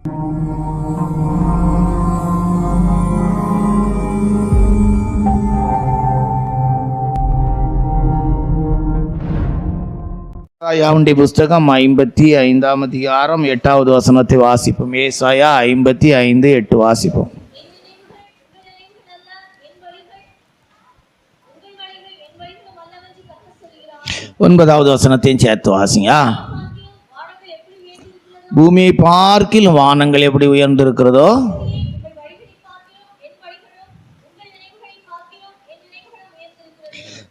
ஏசாயாவுடைய புஸ்தகம் 55ஆம் அதிகாரம் 8வது வசனத்தை வாசிப்போம். ஏசாயா 55:8 வாசிப்போம். 9வது வசனத்தையும் சேர்த்து வாசிங்க. பூமியை பார்க்கிலும் வானங்கள் எப்படி உயர்ந்திருக்கிறதோ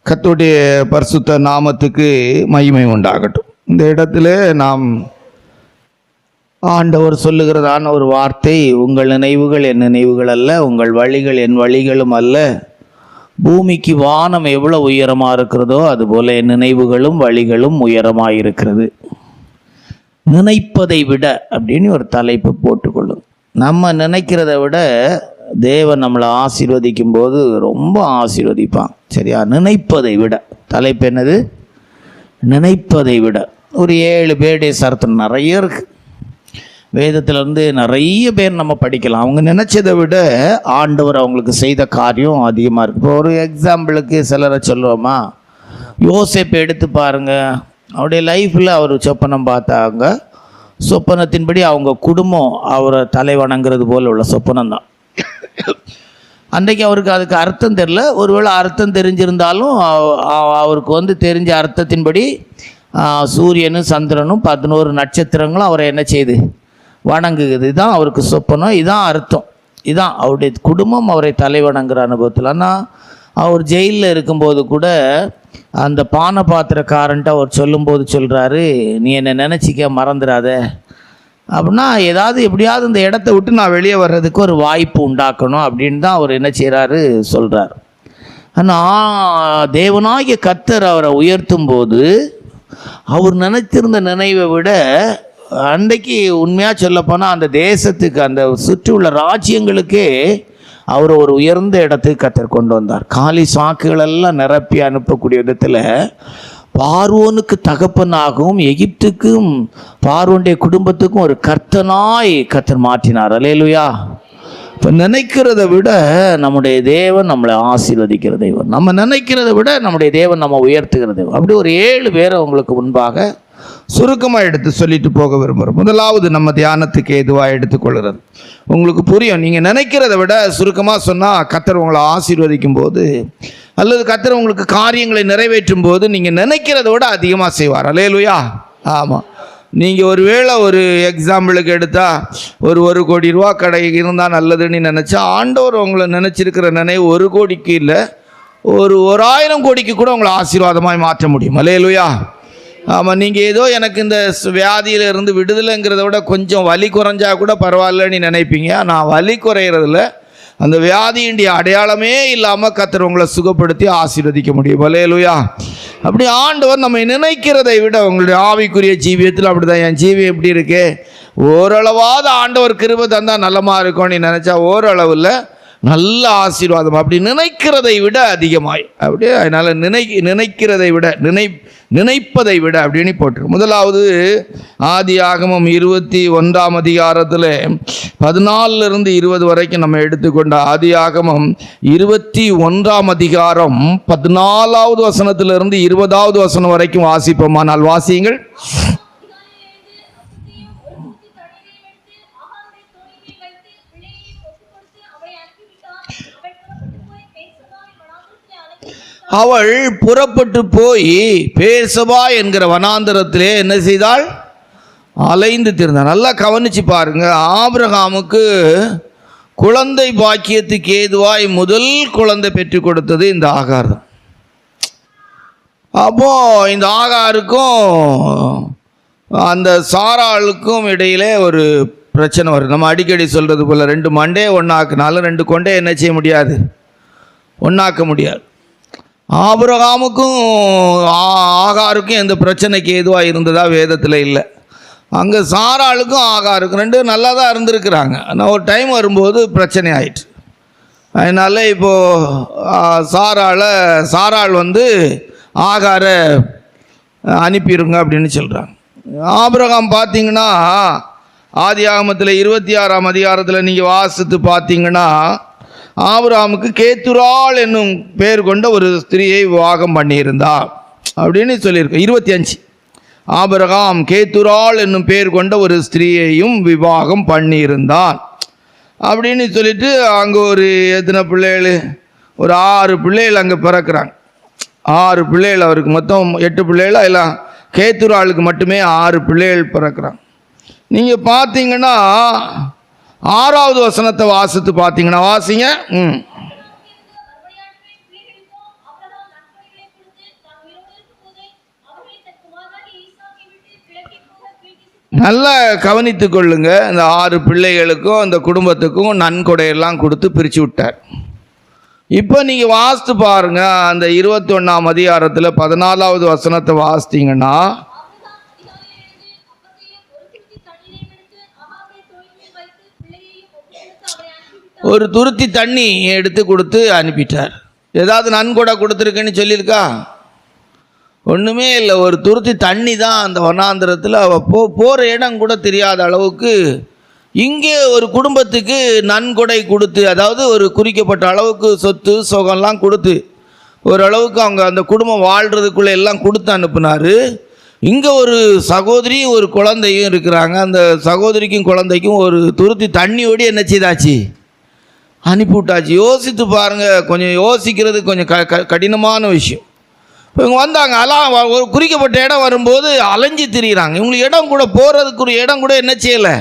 கர்த்தருடைய பரிசுத்த நாமத்துக்கு மகிமை உண்டாகட்டும். இந்த இடத்துல நாம் ஆண்டவர் சொல்லுகிறதான ஒரு வார்த்தை, உங்கள் நினைவுகள் என் நினைவுகள் அல்ல, உங்கள் வழிகள் என் வழிகளும் அல்ல. பூமிக்கு வானம் எவ்வளோ உயரமாக இருக்கிறதோ அதுபோல் என் நினைவுகளும் வழிகளும் உயரமாக இருக்கிறது. நினைப்பதை விட அப்படின்னு ஒரு தலைப்பு போட்டுக்கொள்ளும். நம்ம நினைக்கிறத விட தேவன் நம்மளை ஆசீர்வதிக்கும் போது ரொம்ப ஆசீர்வதிப்பான். சரியா? நினைப்பதை விட தலைப்பு என்னது? நினைப்பதை விட. ஒரு 7 பேருடைய சரத்தம் நிறைய இருக்குது வேதத்திலேருந்து. நிறைய பேர் நம்ம படிக்கலாம். அவங்க நினச்சதை விட ஆண்டவர் அவங்களுக்கு செய்த காரியம் அதிகமாக இருக்குது. இப்போ ஒரு எக்ஸாம்பிளுக்கு சிலரை சொல்லுவோமா, யோசேப்பை எடுத்து பாருங்கள். அவருடைய லைஃப்பில் அவர் சொப்பனம் பார்த்தாங்க. சொப்பனத்தின்படி அவங்க குடும்பம் அவரை தலை வணங்குறது போல் உள்ள சொப்பனம் தான். அன்றைக்கு அவருக்கு அதுக்கு அர்த்தம் தெரில. ஒருவேளை அர்த்தம் தெரிஞ்சிருந்தாலும் அவருக்கு தெரிஞ்ச அர்த்தத்தின்படி சூரியனும் சந்திரனும் 11 நட்சத்திரங்களும் அவரை என்ன செய்யுது? வணங்குகிறது. இதுதான் அவருக்கு சொப்பனம், இதுதான் அர்த்தம், இதுதான் அவருடைய குடும்பம் அவரை தலை வணங்குற அனுபவத்தில். ஆனால் அவர் ஜெயிலில் இருக்கும்போது கூட அந்த பானை பாத்திரக்காரன்ட்டு அவர் சொல்லும்போது சொல்கிறாரு, நீ என்னை நினச்சிக்க மறந்துடாத அப்படின்னா, ஏதாவது எப்படியாவது இந்த இடத்த விட்டு நான் வெளியே வர்றதுக்கு ஒரு வாய்ப்பு உண்டாக்கணும் அப்படின்னு தான் அவர் என்ன செய்கிறாரு சொல்கிறார். ஆனால் தேவனாகிய கர்த்தர் அவரை உயர்த்தும் போது அவர் நினைத்திருந்த நினைவை விட அன்றைக்கு உண்மையாக சொல்லப்போனால் அந்த தேசத்துக்கு, அந்த சுற்றி உள்ள ராஜ்யங்களுக்கே அவர் ஒரு உயர்ந்த இடத்துக்கு கர்த்தர் கொண்டு வந்தார். காலி சாக்குகளெல்லாம் நிரப்பி அனுப்பக்கூடிய விதத்தில் பார்வோனுக்கு தகப்பனாகவும் எகிப்துக்கும் பார்வோனுடைய குடும்பத்துக்கும் ஒரு கர்த்தனாய் கர்த்தர் மாற்றினார். அல்லேலூயா. இப்போ நினைக்கிறத விட நம்முடைய தேவன் நம்மளை ஆசீர்வதிக்கிற தெய்வம். நம்ம நினைக்கிறத விட நம்முடைய தேவன் நம்ம உயர்த்துகிற தெய்வம். அப்படி ஒரு 7 பேரை உங்களுக்கு முன்பாக சுருக்கமாக எடுத்து சொல்லிட்டு போக விரும்புகிறோம். முதலாவது நம்ம தியானத்துக்கு எதுவாக எடுத்துக்கொள்கிறது உங்களுக்கு புரியும். நீங்கள் நினைக்கிறத விட சுருக்கமாக சொன்னால், கர்த்தர் உங்களை ஆசீர்வதிக்கும் போது அல்லது கர்த்தர் உங்களுக்கு காரியங்களை நிறைவேற்றும் போது நீங்கள் நினைக்கிறத விட அதிகமாக செய்வார். அல்லேலூயா. ஆமாம். நீங்கள் ஒரு ஒரு எக்ஸாம்பிளுக்கு எடுத்தால் ஒரு கோடி ரூபா கடை இருந்தால் நல்லதுன்னு நினச்சா, ஆண்டவர் உங்களை நினச்சிருக்கிற நினைவு 1 கோடிக்கு இல்லை, 1000 கோடிக்கு கூட உங்களை ஆசீர்வாதமாக மாற்ற முடியும். அல்லேலூயா. ஆமாம். நீங்கள் ஏதோ எனக்கு இந்த வியாதியிலிருந்து விடுதலைங்கிறத விட கொஞ்சம் வலி குறைஞ்சா கூட பரவாயில்லன்னு நினைப்பீங்க. நான் வலி குறையிறதில்ல, அந்த வியாதியினுடைய அடையாளமே இல்லாமல் கர்த்தர் உங்களை சுகப்படுத்தி ஆசீர்வதிக்க முடியும். அல்லேலூயா. அப்படி ஆண்டவர் நம்ம நினைக்கிறதை விட, உங்களுடைய ஆவிக்குரிய ஜீவியத்தில் அப்படி தான். என் ஜீவியம் எப்படி இருக்கு, ஓரளவாவது ஆண்டவர் கிருபை தந்தால் நல்லமாக இருக்கும் நீ நினச்சா ஓரளவில் நல்ல ஆசீர்வாதம். அப்படி நினைக்கிறதை விட அதிகமாய். அப்படியே அதனால் நினைக்கிறதை விட நினைப்பதை விட அப்படின்னு போட்டு. முதலாவது ஆதியாகமம் 21ஆம் அதிகாரத்தில் 14 to 20 வரைக்கும் நம்ம எடுத்துக்கொண்ட ஆதியாகமம் 21ஆம் அதிகாரம் 14வது வசனத்திலிருந்து 20வது வசனம் வரைக்கும் வாசிப்போமானால் வாசியுங்கள். அவள் புறப்பட்டு போய் பேர்சபா என்கிற வனாந்தரத்திலே என்ன செய்தாள்? அலைந்து திரிந்தாள். நல்லா கவனிச்சு பாருங்க. ஆபிரகாமுக்கு குழந்தை பாக்கியத்துக்கு ஏதுவாய் முதல் குழந்தை பெற்றுக் கொடுத்தது இந்த ஆகார் தான். அப்போ இந்த ஆகாருக்கும் அந்த சாராளுக்கும் இடையிலே ஒரு பிரச்சனை வரும். நம்ம அடிக்கடி சொல்றது போல 2 மண்டே ஒன்றாக்குனாலும் 2 கொண்டே என்ன செய்ய முடியாது? ஒன்றாக்க முடியாது. ஆபிரகாமுக்கும் ஆகாருக்கும் எந்த பிரச்சனைக்கு ஏதுவாக இருந்ததா வேதத்தில் இல்லை. அங்கே சாராளுக்கும் ஆகாருக்கும் 2 நல்லா தான் இருந்திருக்கிறாங்க. ஆனால் ஒரு டைம் வரும்போது பிரச்சனை ஆயிடுச்சு. அதனால் இப்போது சாராள் ஆகாரை அனுப்பிடுங்க அப்படின்னு சொல்கிறாங்க. ஆபிரகாம் பார்த்தீங்கன்னா ஆதியாகமத்தில் 26ஆம் அதிகாரத்தில் நீங்கள் வாசித்து பார்த்தீங்கன்னா, ஆபிரகாமுக்கு கேத்துராள் என்னும் பேர் கொண்ட ஒரு ஸ்திரியை விவாகம் பண்ணியிருந்தா அப்படின்னு சொல்லியிருக்கு. 25 ஆபிரகாம் கேத்துராள் என்னும் பேர் கொண்ட ஒரு ஸ்திரீயையும் விவாகம் பண்ணியிருந்தான் அப்படின்னு சொல்லிட்டு, அங்கே ஒரு எத்தனை பிள்ளைகள், ஒரு 6 பிள்ளைகள் அங்கே பிறக்கிறாங்க. 6 பிள்ளைகள், அவருக்கு மொத்தம் 8 பிள்ளைகள், எல்லாம் கேத்துராளுக்கு மட்டுமே 6 பிள்ளைகள் பிறக்கிறாங்க. நீங்கள் பார்த்தீங்கன்னா 6வது வசனத்தை வாசித்து பார்த்தீங்கன்னா, வாசிங்க. நல்லா கவனித்து கொள்ளுங்க. இந்த 6 பிள்ளைகளுக்கும் அந்த குடும்பத்துக்கும் நன்கொடையெல்லாம் கொடுத்து பிரித்து விட்டார். இப்போ நீங்கள் வாசித்து பாருங்க, அந்த 21ஆம் அதிகாரத்தில் 14வது வசனத்தை வாசித்தீங்கன்னா, ஒரு துருத்தி தண்ணி எடுத்து கொடுத்து அனுப்பிட்டார். ஏதாவது நன்கொடை கொடுத்துருக்குன்னு சொல்லியிருக்கா? ஒன்றுமே இல்லை. ஒரு துருத்தி தண்ணி தான் அந்த வனாந்திரத்தில் போகிற இடம் கூட தெரியாத அளவுக்கு இங்கே ஒரு குடும்பத்துக்கு நன்கொடை கொடுத்து, அதாவது ஒரு குறிக்கப்பட்ட அளவுக்கு சொத்து சுகம்லாம் கொடுத்து ஓரளவுக்கு அவங்க அந்த குடும்பம் வாழ்கிறதுக்குள்ளே எல்லாம் கொடுத்து அனுப்புனார். இங்கே ஒரு சகோதரியும் ஒரு குழந்தையும் இருக்கிறாங்க. அந்த சகோதரிக்கும் குழந்தைக்கும் ஒரு துருத்தி தண்ணியோடு என்ன செய்தாச்சு, அனுப்பிவிட்டாச்சு. யோசித்து பாருங்கள். கொஞ்சம் யோசிக்கிறது கொஞ்சம் கடினமான விஷயம். இப்போ இவங்க வந்தாங்க, ஒரு குறிக்கப்பட்ட இடம் வரும்போது அலைஞ்சு திரிகிறாங்க. இவங்களுக்கு இடம் கூட போகிறதுக்கு ஒரு இடம் கூட என்ன செய்யலை,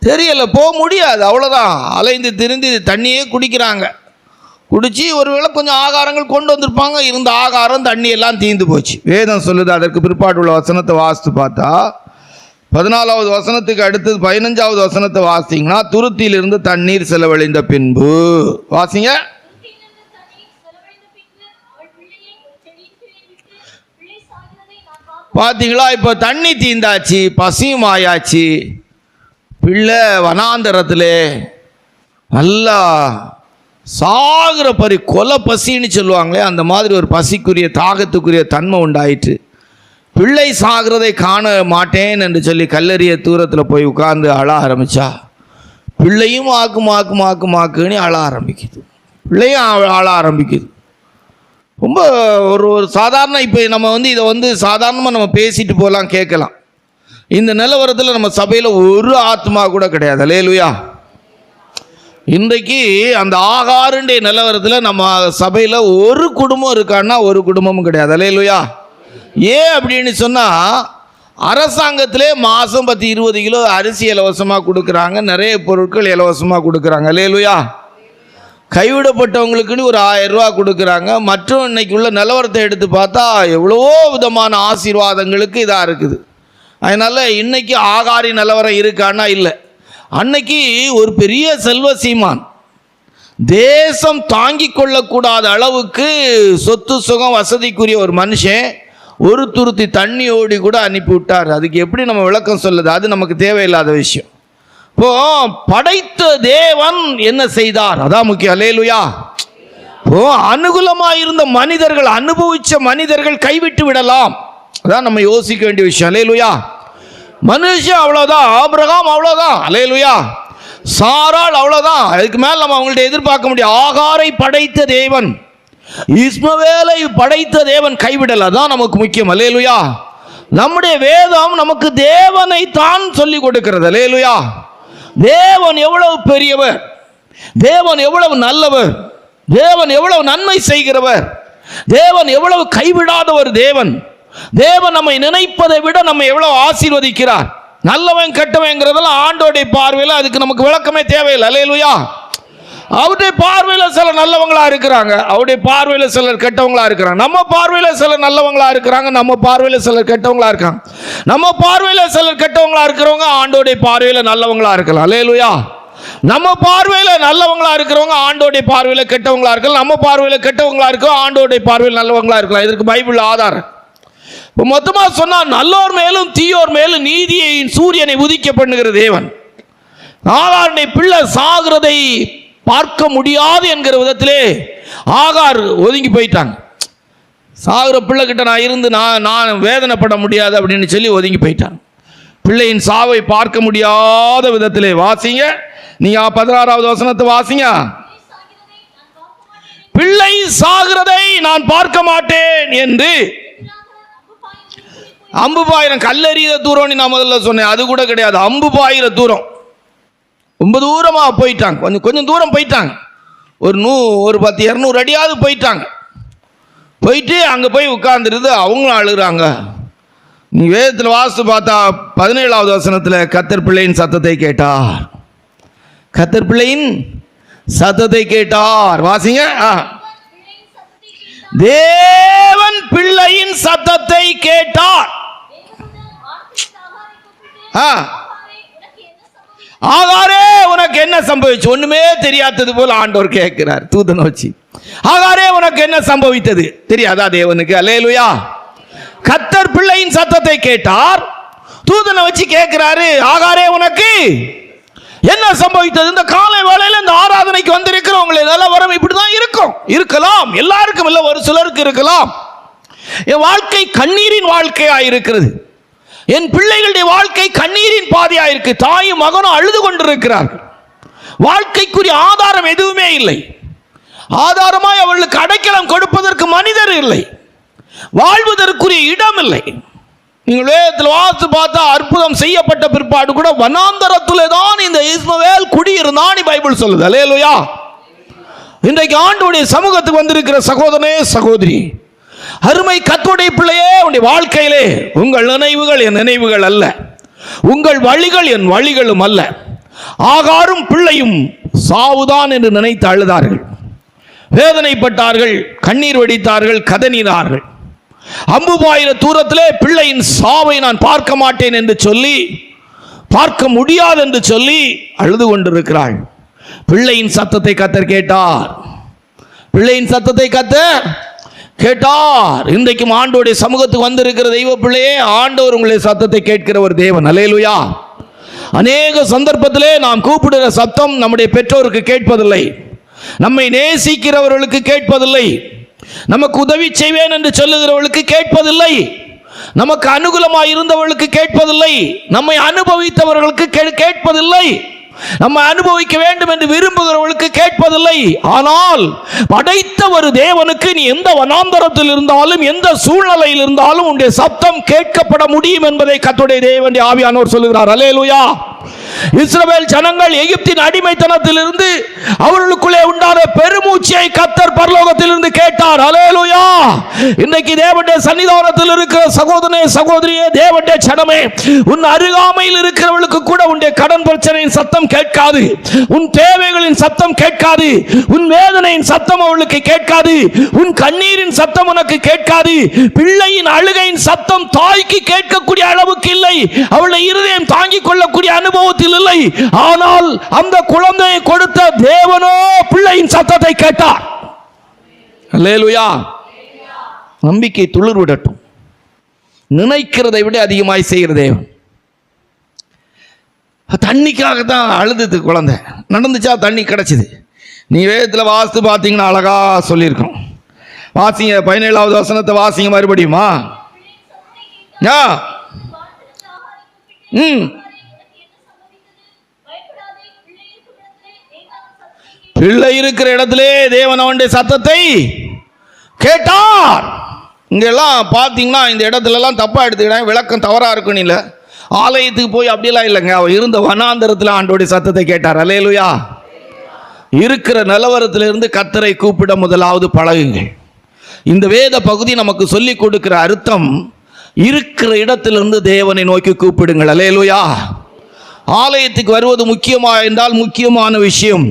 தெரியலை, போக முடியாது. அவ்வளோதான், அலைந்து திரிந்து தண்ணியே குடிக்கிறாங்க. குடித்து ஒருவேளை கொஞ்சம் ஆகாரங்கள் கொண்டு வந்திருப்பாங்க. இருந்த ஆகாரம் தண்ணி எல்லாம் தீர்ந்து போச்சு. வேதம் சொல்லுது. அதற்கு பிற்பாடு உள்ள வசனத்தை வாசித்து பார்த்தா 14வது வசனத்துக்கு அடுத்தது 15வது வசனத்தை வாசிங்கன்னா, துருத்தியிலிருந்து தண்ணீர் செலவழிந்த பின்பு, வாசிங்க. பார்த்தீங்களா? இப்போ தண்ணி தீந்தாச்சு, பசியும் ஆயாச்சு. பிள்ளை வனாந்தரத்தில் நல்லா சாகிற கொலை பசின்னு சொல்லுவாங்களே, அந்த மாதிரி ஒரு பசிக்குரிய தாகத்துக்குரிய தன்மை உண்டாயிற்று. பிள்ளை சாகிறதை காண மாட்டேன் என்று சொல்லி கல்லறிய தூரத்தில் போய் உட்கார்ந்து அழ ஆரம்பித்தா, பிள்ளையும் மாக்குன்னு அழ ஆரம்பிக்குது. பிள்ளையும் அழ ஆரம்பிக்குது. ரொம்ப ஒரு சாதாரண, இப்போ நம்ம இதை சாதாரணமாக நம்ம பேசிட்டு போகலாம், கேட்கலாம். இந்த நிலவரத்தில் நம்ம சபையில் ஒரு ஆத்மா கூட கிடையாது. அல்லேலூயா. இன்றைக்கு அந்த ஆகாருடைய நிலவரத்தில் நம்ம சபையில் ஒரு குடும்பம் இருக்கான்னா ஒரு குடும்பமும் கிடையாது. அல்லேலூயா. ஏன் அப்படின்னு சொன்னால், அரசாங்கத்திலே மாதம் 10-20 கிலோ அரிசி இலவசமாக கொடுக்குறாங்க, நிறைய பொருட்கள் இலவசமாக கொடுக்குறாங்க. அல்லேலூயா. கைவிடப்பட்டவங்களுக்குன்னு ஒரு 1000 ரூபா கொடுக்குறாங்க. மற்றும் இன்னைக்கு உள்ள நிலவரத்தை எடுத்து பார்த்தா எவ்வளவோ விதமான ஆசீர்வாதங்களுக்கு இதாக இருக்குது. அதனால் இன்றைக்கி ஆகாரி நிலவரம் இருக்கான்னா இல்லை. அன்னைக்கு ஒரு பெரிய செல்வ சீமான், தேசம் தாங்கி கொள்ளக்கூடாத அளவுக்கு சொத்து சுகம் வசதிக்குரிய ஒரு மனுஷன் ஒரு துருத்தி தண்ணியோடி கூட அனுப்பி விட்டார். அதுக்கு எப்படி நம்ம விளக்கம் சொல்லுது? அது நமக்கு தேவையில்லாத விஷயம். இப்போ படைத்த தேவன் என்ன செய்தார், அதான் முக்கியம். அல்லேலூயா. இப்போ அனுகூலமாக இருந்த மனிதர்கள், அனுபவிச்ச மனிதர்கள் கைவிட்டு விடலாம், அதான் நம்ம யோசிக்க வேண்டிய விஷயம். அல்லேலூயா. மனுஷன் அவ்வளோதான், ஆபிரகாம் அவ்வளோதான், அல்லேலூயா. சாராள் அவ்வளோதான், அதுக்கு மேலே நம்ம அவங்கள்ட்ட எதிர்பார்க்க முடியும். ஆகாரை படைத்த தேவன், இஸ்மவேலை படைத்த தேவன் கைவிடல, தான் நமக்கு முக்கியம். அல்லேலூயா. நம்முடைய வேதம் நமக்கு தேவனை தான் சொல்லிக் கொடுக்கிறது. அல்லேலூயா. தேவன் எவ்வளவு பெரியவர், தேவன் எவ்வளவு நல்லவர், தேவன் எவ்வளவு நன்மை செய்கிறவர், தேவன் எவ்வளவு கைவிடாத ஒரு தேவன். தேவன் நம்மை நினைப்பதை விட நம்ம எவ்வளவு ஆசீர்வதிக்கிறார். நல்லவன் கெட்டவங்கிறதெல்லாம் ஆண்டோடைய பார்வையில் அதுக்கு நமக்கு விளக்கமே தேவையில்லை. அல்லேலூயா. அவருடைய பார்வையில் சிலர் நல்லவங்களா இருக்கிறாங்க, அவருடைய பார்வையில் சிலர் கெட்டவங்களா இருக்கிறாங்க. நம்ம பார்வையில் சிலர் நல்லவங்களா இருக்கிறாங்க, நம்ம பார்வையில் சிலர் கெட்டவங்களா இருக்காங்க. நம்ம பார்வையில் சிலர் கெட்டவங்களா இருக்கிறவங்க ஆண்டோடைய பார்வையில் நல்லவங்களா இருக்கலாம். அல்லேலூயா. நம்ம பார்வையில் நல்லவங்களா இருக்கிறவங்க ஆண்டோடைய பார்வையில் கெட்டவங்களா இருக்கலாம். நம்ம பார்வையில் கெட்டவங்களா இருக்கோம், ஆண்டோடைய பார்வையில் நல்லவங்களா இருக்கலாம். இதற்கு பைபிள் ஆதாரம். இப்போ மொத்தமாக சொன்னால், நல்லோர் மேலும் தீயோர் மேலும் நீதியை சூரியனை உதிக்க பண்ணுகிற தேவன். ஆகாருடைய பிள்ளை சாகிறதை பார்க்க முடியாது என்கிற விதத்திலே ஆகார் ஒதுங்கி போயிட்டாங்க. சாகிற பிள்ளை கிட்ட நான் இருந்து நான் வேதனைப்பட முடியாது அப்படின்னு சொல்லி ஒதுங்கி போயிட்டாங்க. பிள்ளையின் சாவை பார்க்க முடியாத விதத்திலே. வாசிங்க, நீங்க 16வது வசனத்தை வாசிங்க. பிள்ளை சாகிறதை நான் பார்க்க மாட்டேன் என்று அம்பு பாயிரம் கல்லெறிய தூரம் நான் முதல்ல சொன்னேன், அது கூட கிடையாது. அம்பு பாயிர தூரம், ரொம்ப தூரமா போயிட்டாங்க. கொஞ்சம் தூரம் போயிட்டாங்க, ஒரு 10-200 அடியாவது போயிட்டாங்க. போயிட்டு அங்க போய் உட்கார்ந்துருந்து அவங்களும் அழுகிறாங்க. நீ வேதத்தில் வாசித்து பார்த்தா 17வது வசனத்தில் கர்த்தர் பிள்ளையின் சத்தத்தை கேட்டார். கர்த்தர் பிள்ளையின் சத்தத்தை கேட்டார். வாசிங்க. தேவன் பிள்ளையின் சத்தத்தை கேட்டார். ஆகாரே உனக்கு என்ன சம்பவிச்சு? ஒண்ணுமே தெரியாதது போல ஆண்டவர் கேட்கிறார் தூதனை வச்சு. ஆகாரே உனக்கு என்ன சம்பவித்தது? தெரியாதா தேவனுக்கு? அல்லேலூயா. கர்த்தர் பிள்ளையின் சத்தத்தை கேட்டார், தூதனை வச்சு கேட்கிறாரு, ஆகாரே உனக்கு என்ன சம்பவித்தது? இந்த காலை வேளையில இந்த ஆராதனைக்கு வந்திருக்கிறவங்களே நிலவரம் இப்படிதான் இருக்கும். இருக்கலாம், எல்லாருக்கும் இல்ல, ஒரு சிலருக்கு இருக்கலாம். என் வாழ்க்கை கண்ணீரின் வாழ்க்கையா இருக்கிறது. என் பிள்ளைகளுடைய வாழ்க்கை கண்ணீரின் பாதையா இருக்கு. தாயும் மகனும் அழுது கொண்டிருக்கிறார்கள். வாழ்க்கைக்குரிய ஆதாரம் எதுவுமே இல்லை. ஆதாரமாய் அவர்களுக்கு அடைக்கலம் கொடுப்பதற்கு மனிதர் இல்லை. வாழ்வதற்குரிய இடம் இல்லை. நீங்கள் வேதத்தில் வாசித்து பார்த்தா அற்புதம் செய்யப்பட்ட பிற்பாடு கூட வனாந்தரத்திலே தான் இந்த இஸ்மவேல் குடியிருந்தான் பைபிள் சொல்லுது. அல்லேலூயா. இன்றைக்கு ஆண்டவருடைய சமூகத்துக்கு வந்திருக்கிற சகோதரனே சகோதரி, அருமை கர்த்தருடைய பிள்ளையே, உன்னுடைய வாழ்க்கையிலே உங்கள் நினைவுகள் என் நினைவுகள் அல்ல, உங்கள் வழிகள் என் வழிகளும் அல்ல. ஆகாரும் பிள்ளையும் சாவுதான் என்று நினைத்து அழுதார்கள், வேதனைப்பட்டார்கள், கண்ணீர் வடித்தார்கள், கதறினார்கள். அம்பு பாயிர தூரத்திலே பிள்ளையின் சாவை நான் பார்க்க மாட்டேன் என்று சொல்லி, பார்க்க முடியாது என்று சொல்லி அழுது கொண்டிருக்கிறாள். பிள்ளையின் சத்தத்தை கர்த்தர் கேட்டார். பிள்ளையின் சத்தத்தை கர்த்தர் கேட்டார். இன்றைக்கும் ஆண்டவருடைய சமூகத்துக்கு வந்திருக்கிற தெய்வ பிள்ளையே, ஆண்டவர் உங்களுடைய சத்தத்தை கேட்கிற ஒரு தேவன். அல்லேலூயா. அநேக சந்தர்ப்பத்திலே நாம் கூப்பிடுகிற சத்தம் நம்முடைய பெற்றோருக்கு கேட்பதில்லை, நம்மை நேசிக்கிறவர்களுக்கு கேட்பதில்லை, நமக்கு உதவி செய்வேன் என்று சொல்லுகிறவர்களுக்கு கேட்பதில்லை, நமக்கு அனுகூலமாக இருந்தவர்களுக்கு கேட்பதில்லை, நம்மை அனுபவித்தவர்களுக்கு கேட்பதில்லை, நம்ம அனுபவிக்க வேண்டும் என்று விரும்புகிறவர்களுக்கு கேட்பதில்லை. ஆனால் படைத்த ஒரு தேவனுக்கு நீ எந்த வனாந்தரத்தில் இருந்தாலும் எந்த சூழ்நிலையில் இருந்தாலும் உன்னுடைய சத்தம் கேட்கப்பட முடியும் என்பதை கர்த்தருடைய தேவனுடைய ஆவியானவர் சொல்லுகிறார். அல்லேலூயா. இஸ்ரவேல் ஜனங்கள் எகிப்தின் அடிமைத்தனத்திலிருந்து அவர்களுக்குள்ளே உண்டான பெருமூச்சியை கர்த்தர் பரலோகத்திலிருந்து கேட்டார். அல்லேலூயா. இன்றைக்கு தேவனுடைய சன்னிதானத்தில் இருக்கிற சகோதரனே சகோதரியே, தேவனுடைய ஜனமே, உன் அருகாமையில் இருக்கிறவர்களுக்கு கூட உன்னுடைய கடன் பிரச்சனையின் சத்தம் கேட்காது, உன் தேவைகளின் சத்தம் கேட்காது, உன் வேதனையின் சத்தம் அவளுக்கு கேட்காது, உன் கண்ணீரின் சத்தம் உனக்கு கேட்காது. பிள்ளையின் அழுகையின் சத்தம் தாய்க்கு கேட்கக்கூடிய அளவுக்கு இல்லை, அவளுடைய இருதயம் தாங்கிக் கொள்ளக்கூடிய அனுபவத்தில் இல்லை. ஆனால் அந்த குழந்தையை கொடுத்த தேவனோ பிள்ளையின் சத்தத்தை கேட்டார். அல்லேலூயா. நம்பிக்கை துளிர் விடட்டும். நினைக்கிறதை விட அதிகமாய் செய்கிற தேவன். தண்ணிக்காக தான் அழுது குழந்தை, நடந்துச்சா தண்ணி கிடைச்சது. நீ வேதத்தில் வாசித்து பார்த்தீங்கன்னா அழகா சொல்லியிருக்கோம். வாசிங்க 17வது வசனத்தை வாசிங்க மறுபடியுமா. பிள்ளை இருக்கிற இடத்திலே தேவன் அவனுடைய சத்தத்தை கேட்டார். இங்கெல்லாம் பார்த்தீங்கன்னா இந்த இடத்துல எல்லாம் தப்பா எடுத்துக்கிட்டாங்க, விளக்கம் தவறா இருக்குன்னு இல்லை. ஆலயத்துக்கு போய் அப்படியெல்லாம் இல்லைங்க, அவர் இருந்த வனாந்தரத்தில் ஆண்டோடைய சத்தத்தை கேட்டார். அல்லேலூயா. இருக்கிற நிலவரத்திலிருந்து கர்த்தரை கூப்பிட முதலாவது பழகுங்கள். இந்த வேத பகுதி நமக்கு சொல்லிக் கொடுக்கிற அர்த்தம், இருக்கிற இடத்திலிருந்து தேவனை நோக்கி கூப்பிடுங்கள். அல்லேலூயா. ஆலயத்துக்கு வருவது முக்கியமா என்றால் முக்கியமான விஷயம்.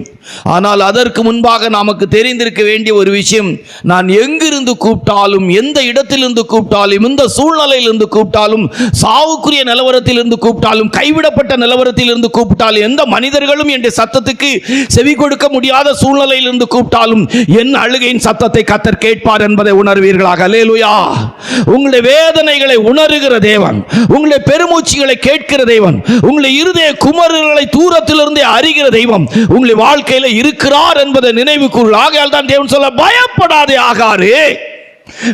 ஆனால் அதற்கு முன்பாக நமக்கு தெரிந்திருக்க வேண்டிய ஒரு விஷயம், நான் எங்கிருந்து கூப்பிட்டாலும், எந்த இடத்திலிருந்து கூப்பிட்டாலும், எந்த சூழ்நிலையிலிருந்து கூப்பிட்டாலும், சாவுக்குரிய நிலவரத்திலிருந்து கூப்பிட்டாலும், கைவிடப்பட்ட நிலவரத்திலிருந்து கூப்பிட்டாலும், எந்த மனிதர்களும் என் சத்தத்துக்கு செவி கொடுக்க முடியாத சூழ்நிலையிலிருந்து கூப்பிட்டாலும் என் அழுகையின் சத்தத்தை கர்த்தர் கேட்பார் என்பதை உணர்வீர்களாக. அல்லேலூயா. உங்களுடைய வேதனைகளை உணர்கிற தேவன், உங்களுடைய பெருமூச்சிகளை கேட்கிற தேவன், உங்களுடைய இருதய குமரர்களை தூரத்திலிருந்தே அறிகிற தெய்வம் உங்களுடைய வாழ்க்கையில் இருக்கிறார் என்பதை நினைவு கூறுகிறார். ஆகையால் தான் தேவன் சொல்ல, பயப்படாதே ஆகாரே,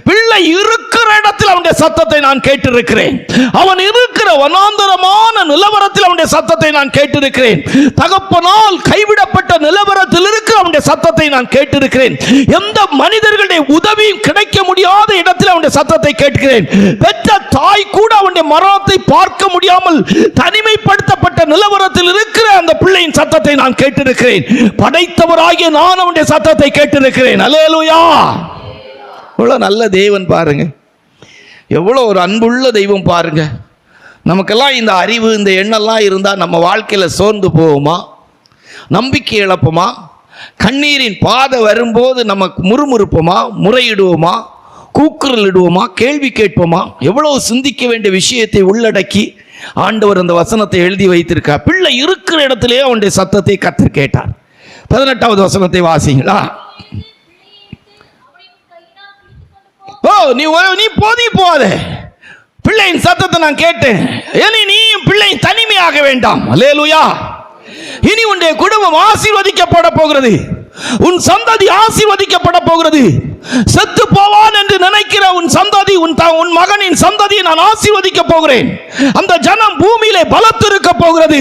பிள்ளை இருக்கிற இடத்தில் அவனுடைய சத்தத்தை நான் கேட்டிருக்கிறேன். அவன் இருக்கிற வனாந்தரமான நிலவரத்தில் அவனுடைய சத்தத்தை நான் கேட்டிருக்கிறேன். தகப்பனால் கைவிடப்பட்ட நிலவரத்தில் இருக்கிற அவனுடைய சத்தத்தை நான் கேட்டிருக்கிறேன். எந்த மனிதர்களுடைய உதவியும் கிடைக்க முடியாத இடத்தில் அவனுடைய சத்தத்தை கேட்கிறேன். பெற்ற தாய் கூட அவனுடைய மரணத்தை பார்க்க முடியாமல் தனிமைப்படுத்தப்பட்ட நிலவரத்தில் இருக்கிற அந்த பிள்ளையின் சத்தத்தை நான் கேட்டிருக்கிறேன். படைத்தவராகிய நான் அவனுடைய சத்தத்தை கேட்டிருக்கிறேன். அல்லேலூயா. எவ்வளோ நல்ல தேவன் பாருங்க, எவ்வளோ ஒரு அன்புள்ள தெய்வம் பாருங்க. நமக்கெல்லாம் இந்த அறிவு இந்த எண்ணெல்லாம் இருந்தால் நம்ம வாழ்க்கையில் சோர்ந்து போவோமா, நம்பிக்கை இழப்போமா, கண்ணீரின் பாதை வரும்போது நமக்கு முறுமுறுப்போமா, முறையிடுவோமா, கூக்குரலிடுவோமா, கேள்வி கேட்போமா? எவ்வளவு சிந்திக்க வேண்டிய விஷயத்தை உள்ளடக்கி ஆண்டவர் அந்த வசனத்தை எழுதி வைத்திருக்கார். பிள்ளை இருக்கிற இடத்திலே அவனுடைய சத்தத்தை கர்த்தர் கேட்டார். 18வது வசனத்தை வாசிங்களா. நீ போதி போதே, பிள்ளையின் சத்தத்தை நான் கேட்டேன். இனி நீயும் பிள்ளை தனிமையாக வேண்டாம். அல்லேலூயா. இனி உன்னுடைய குடும்பம் ஆசீர்வதிக்கப்பட போகிறது. உன் சந்ததி ஆசீர்வதிக்கப்பட போகிறது. செத்து போவான் என்று நினைக்கிற உன் சந்ததி, உன் மகனின் சந்ததியை நான் ஆசீர்வதிக்க போகிறேன். அந்த ஜனம் பூமியிலே பலத்திருக்க போகிறது.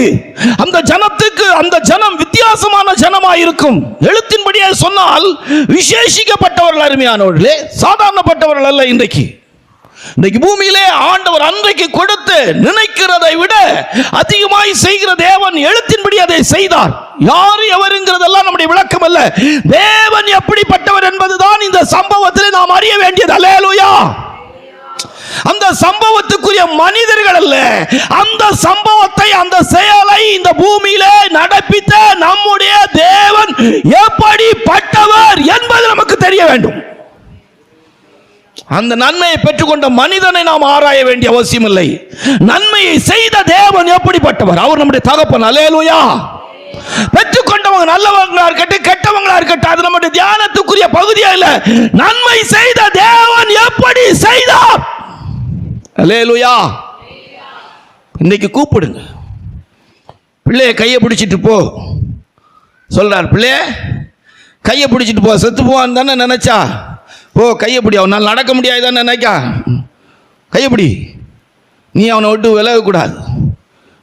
அந்த ஜனம் வித்தியாசமான ஜனமாய் இருக்கும். எழுத்தின்படியே சொன்னால் விசேஷிக்கப்பட்டவர்கள், அருமையானவர்களே, சாதாரணப்பட்டவர்கள் அல்ல. இன்றைக்கு பூமியிலே ஆண்டவர் அன்றைக்கு கொடுத்து நினைக்கிறதை விட அதிகமாய் செய்கிற தேவன் எழுத்தின்படி அதை செய்தார். யார் எவருங்கிறதெல்லாம் நம்முடைய விளக்கம் அல்ல. தேவன் எப்படிப்பட்டவர் என்பதுதான் இந்த சம்பவத்தில் நாம் அறிய வேண்டியது. அல்லேலூயா. அந்த சம்பவத்துக்குரிய மனிதர்கள் அல்ல, அந்த சம்பவத்தை, அந்த செயலை இந்த பூமியிலே நடப்பித்த நம்முடைய தேவன் எப்படிப்பட்டவர் என்பது நமக்கு தெரிய வேண்டும். அந்த நன்மையை பெற்றுக்கொண்ட மனிதனை நாம் ஆராய வேண்டிய அவசியம் இல்லை. நன்மையை செய்த தேவன் எப்படிப்பட்டவர்? அவர் நம்முடைய தகப்பன். அல்லேலூயா. பெற்றுக்கொண்டவங்க நல்லவங்களா இருக்கட்டும் கெட்டவங்களா இருக்கட்டும், அது நம்முடைய தியானத்துக்குரிய பகுதியா இல்ல. நன்மை செய்த தேவன் எப்படி செய்தார்? அல்லேலூயா. இன்னைக்கு கூப்பிடுங்க, பிள்ளைய கையை பிடிச்சிட்டு போ சொல்றார். பிள்ளைய கையை பிடிச்சிட்டு போ, செத்து போவான்னு தானே நினைச்சா, போ கையை பிடி. அவனால் நடக்க முடியாதுன்னு நினைக்கா, கையை பிடி. நீ அவனை விட்டு விலகக்கூடாது,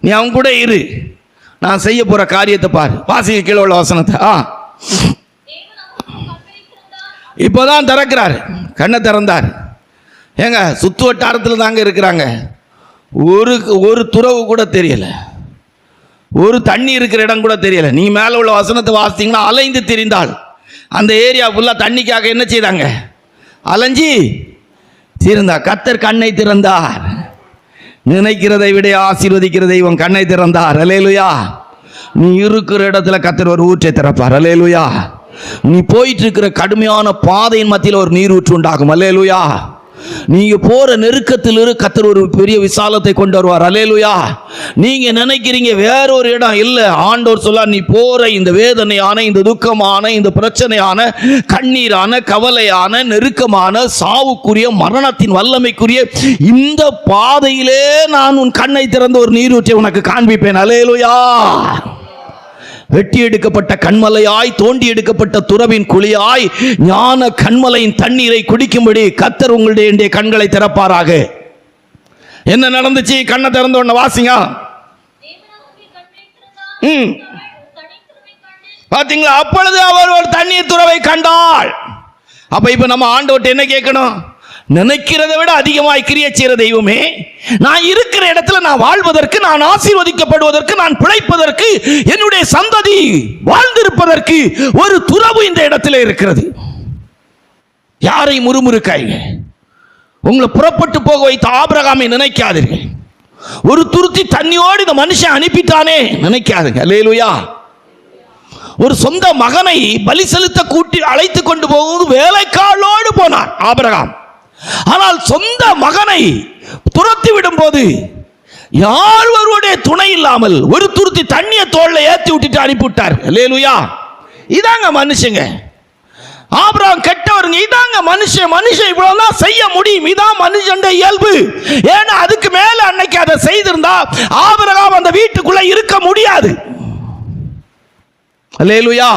நீ அவன் கூட இரு. நான் செய்ய போற காரியத்தை பாரு. வாசிக்க கீழே உள்ள வசனத்தை. இப்போதான் திறக்கிறார், கண்ணை திறந்தார். ஏங்க சுத்து வட்டாரத்தில் தாங்க இருக்கிறாங்க. ஒரு துறவு கூட தெரியல, ஒரு தண்ணி இருக்கிற இடம் கூட தெரியல. நீ மேலே உள்ள வசனத்தை வாசித்தீங்கன்னா அலைந்து திரிந்தாள். அந்த ஏரியா ஃபுல்லாக தண்ணிக்காக என்ன செய்தாங்க? அலைஞ்சி திறந்தா. கர்த்தர் கண்ணை திறந்தார். நினைக்கிறதை விட ஆசீர்வதிக்கிற தெய்வம் கண்ணை திறந்தார். அல்லேலூயா. நீ இருக்கிற இடத்துல கர்த்தர் ஒரு ஊற்றை திறப்பார். அல்லேலூயா. நீ போயிட்டு இருக்கிற கடுமையான பாதையின் மத்தியில் ஒரு நீரூற்று உண்டாகும். அல்லேலூயா. நீங்க போற நெருக்கத்தில் கர்த்தர் ஒரு பெரிய விசாலத்தை கொண்டு வருவார். அல்லேலூயா. நீங்க நினைக்கிறீங்க வேற ஒரு இடம் இல்ல. ஆண்டவர் சொல்ல, நீ போற இந்த வேதனையான, இந்த துக்கமான, இந்த பிரச்சனையான, கண்ணீரான, கவலையான, நெருக்கமான, சாவுக்குரிய, மரணத்தின் வல்லமைக்குரிய இந்த பாதையிலே நான் உன் கண்ணை திறந்து ஒரு நீரூற்றை உனக்கு காண்பிப்பேன். அல்லேலூயா. வெட்டி எடுக்கப்பட்ட கண்மலையாய், தோண்டி எடுக்கப்பட்ட துறவின் குழியாய், ஞான கண்மலையின் தண்ணீரை குடிக்கும்படி கர்த்தர் உங்களுடைய கண்களை திறப்பாராக. என்ன நடந்துச்சு? கண்ணை திறந்த உடனே வாசிங்க. பாத்தீங்களா? அப்பொழுது அவர் ஒரு தண்ணீர் துறவை கண்டாள். அப்ப இப்ப நம்ம ஆண்டவர்ட்ட என்ன கேட்கணும்? நினைக்கிறதை விட அதிகமாய் கிரியை செய்கிற தெய்வமே, நான் இருக்கிற இடத்துல நான் வாழ்வதற்கு, நான் ஆசீர்வதிக்கப்படுவதற்கு, நான் பிழைப்பதற்கு, என்னுடைய சந்ததி வாழ்ந்திருப்பதற்கு ஒரு துறவு இந்த இடத்துல இருக்கிறது. யாரை முறுமுறுக்காய்ங்க. உங்களை புறப்பட்டு போக வைத்த ஆபிரகாமை நினைக்காதீர்கள். ஒரு துருத்தி தண்ணியோடு இந்த மனுஷன் அனுப்பிட்டானே நினைக்காதுங்க. அல்லேலூயா. ஒரு சொந்த மகனை பலி செலுத்த கூட்டி அழைத்து கொண்டு போகும்போது வேலைக்காலோடு போனார் ஆபிரகாம். ஆனால் சொந்த மகனை துரத்தி விடும் போது யாருடைய துணை இல்லாமல் ஒரு துருத்தி தண்ணியை தோல்ல ஏற்றி விட்டுட்டு அனுப்பிவிட்டார். அல்லேலூயா. இதாங்க மனுஷங்க. ஆபிரகாம் கெட்டவருங்க. இதாங்க மனுஷன். மனுஷன் இவ்வளவுதான் செய்ய முடியும். இதான் மனுஷன் இயல்பு. ஏன்னா அதுக்கு மேல அன்னைக்கு அதை செய்திருந்தா ஆபிரகாம் அந்த வீட்டுக்குள்ள இருக்க முடியாது. அல்லேலூயா.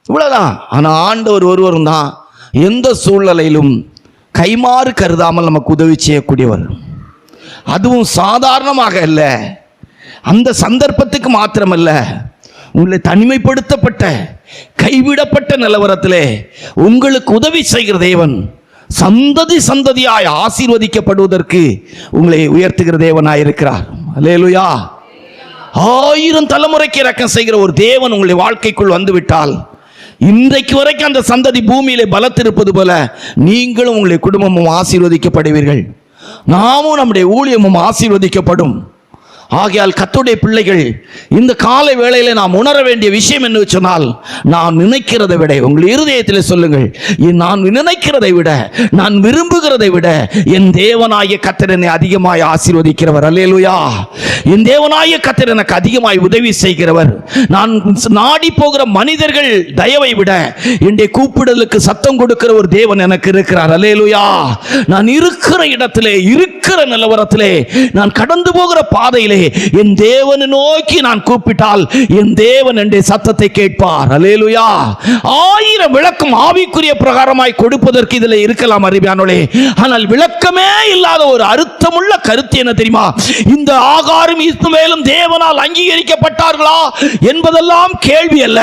இவ்வளவுதான். ஆனா ஆண்டவர் ஒருவரும் தான் எந்த சூழ்நிலையிலும் கைமாறு கருதாமல் நமக்கு உதவி செய்யக்கூடியவர். அதுவும் சாதாரணமாக அல்ல, அந்த சந்தர்ப்பத்துக்கு மாத்திரமல்ல, உங்களை தனிமைப்படுத்தப்பட்ட கைவிடப்பட்ட நிலவரத்திலே உங்களுக்கு உதவி செய்கிற தேவன் சந்ததி சந்ததியாய் ஆசீர்வதிக்கப்படுவதற்கு உங்களை உயர்த்துகிற தேவனாயிருக்கிறார். அல்லேலூயா. 1000 தலைமுறைக்கு இரக்கம் செய்கிற ஒரு தேவன் உங்களுடைய வாழ்க்கைக்குள் வந்துவிட்டால், இன்றைக்கு வரைக்கும் அந்த சந்ததி பூமியிலே பலத்திருப்பது போல நீங்களும் உங்களுடைய குடும்பமும் ஆசீர்வதிக்கப்படுவீர்கள். நாமும் நம்முடைய ஊழியமும் ஆசீர்வதிக்கப்படும். ஆகையால் கர்த்தருடைய பிள்ளைகள், இந்த காலை வேளையில் நாம் உணர வேண்டிய விஷயம் என்று சொன்னால், நான் நினைக்கிறதை விட, உங்கள் இருதயத்தில் சொல்லுங்கள், நான் நினைக்கிறதை விட, நான் விரும்புகிறதை விட என் தேவனாகிய கர்த்தர் என்னை அதிகமாய் ஆசீர்வதிக்கிறவர். அல்லேலூயா. என் தேவனாகிய கர்த்தர் எனக்கு அதிகமாய் உதவி செய்கிறவர். நான் நாடி போகிற மனிதர்கள் தயவை விட என்னுடைய கூப்பிடலுக்கு சத்தம் கொடுக்கிற ஒரு தேவன் எனக்கு இருக்கிறார். அல்லேலூயா. நான் இருக்கிற இடத்திலே, இருக்கிற நிலவரத்திலே, நான் கடந்து போகிற பாதையிலே என் தேவனை நோக்கி நான் கூப்பிட்டால் என் தேவன் என்னுடைய சத்தத்தை கேட்பார். அல்லேலூயா. 1000 விளக்கம் ஆவிக்குரிய பிரகாரமாய் கொடுப்பதற்கு இதில் இருக்கலாம் அருமையானோளே. ஆனால் விளக்கமே இல்லாத ஒரு அர்த்தமுள்ள கருத்து என்ன தெரியுமா? இந்த ஆகாரும் இஸ்மவேலும் தேவனால் அங்கீகரிக்கப்பட்டார்களா என்பதெல்லாம் கேள்வி அல்ல.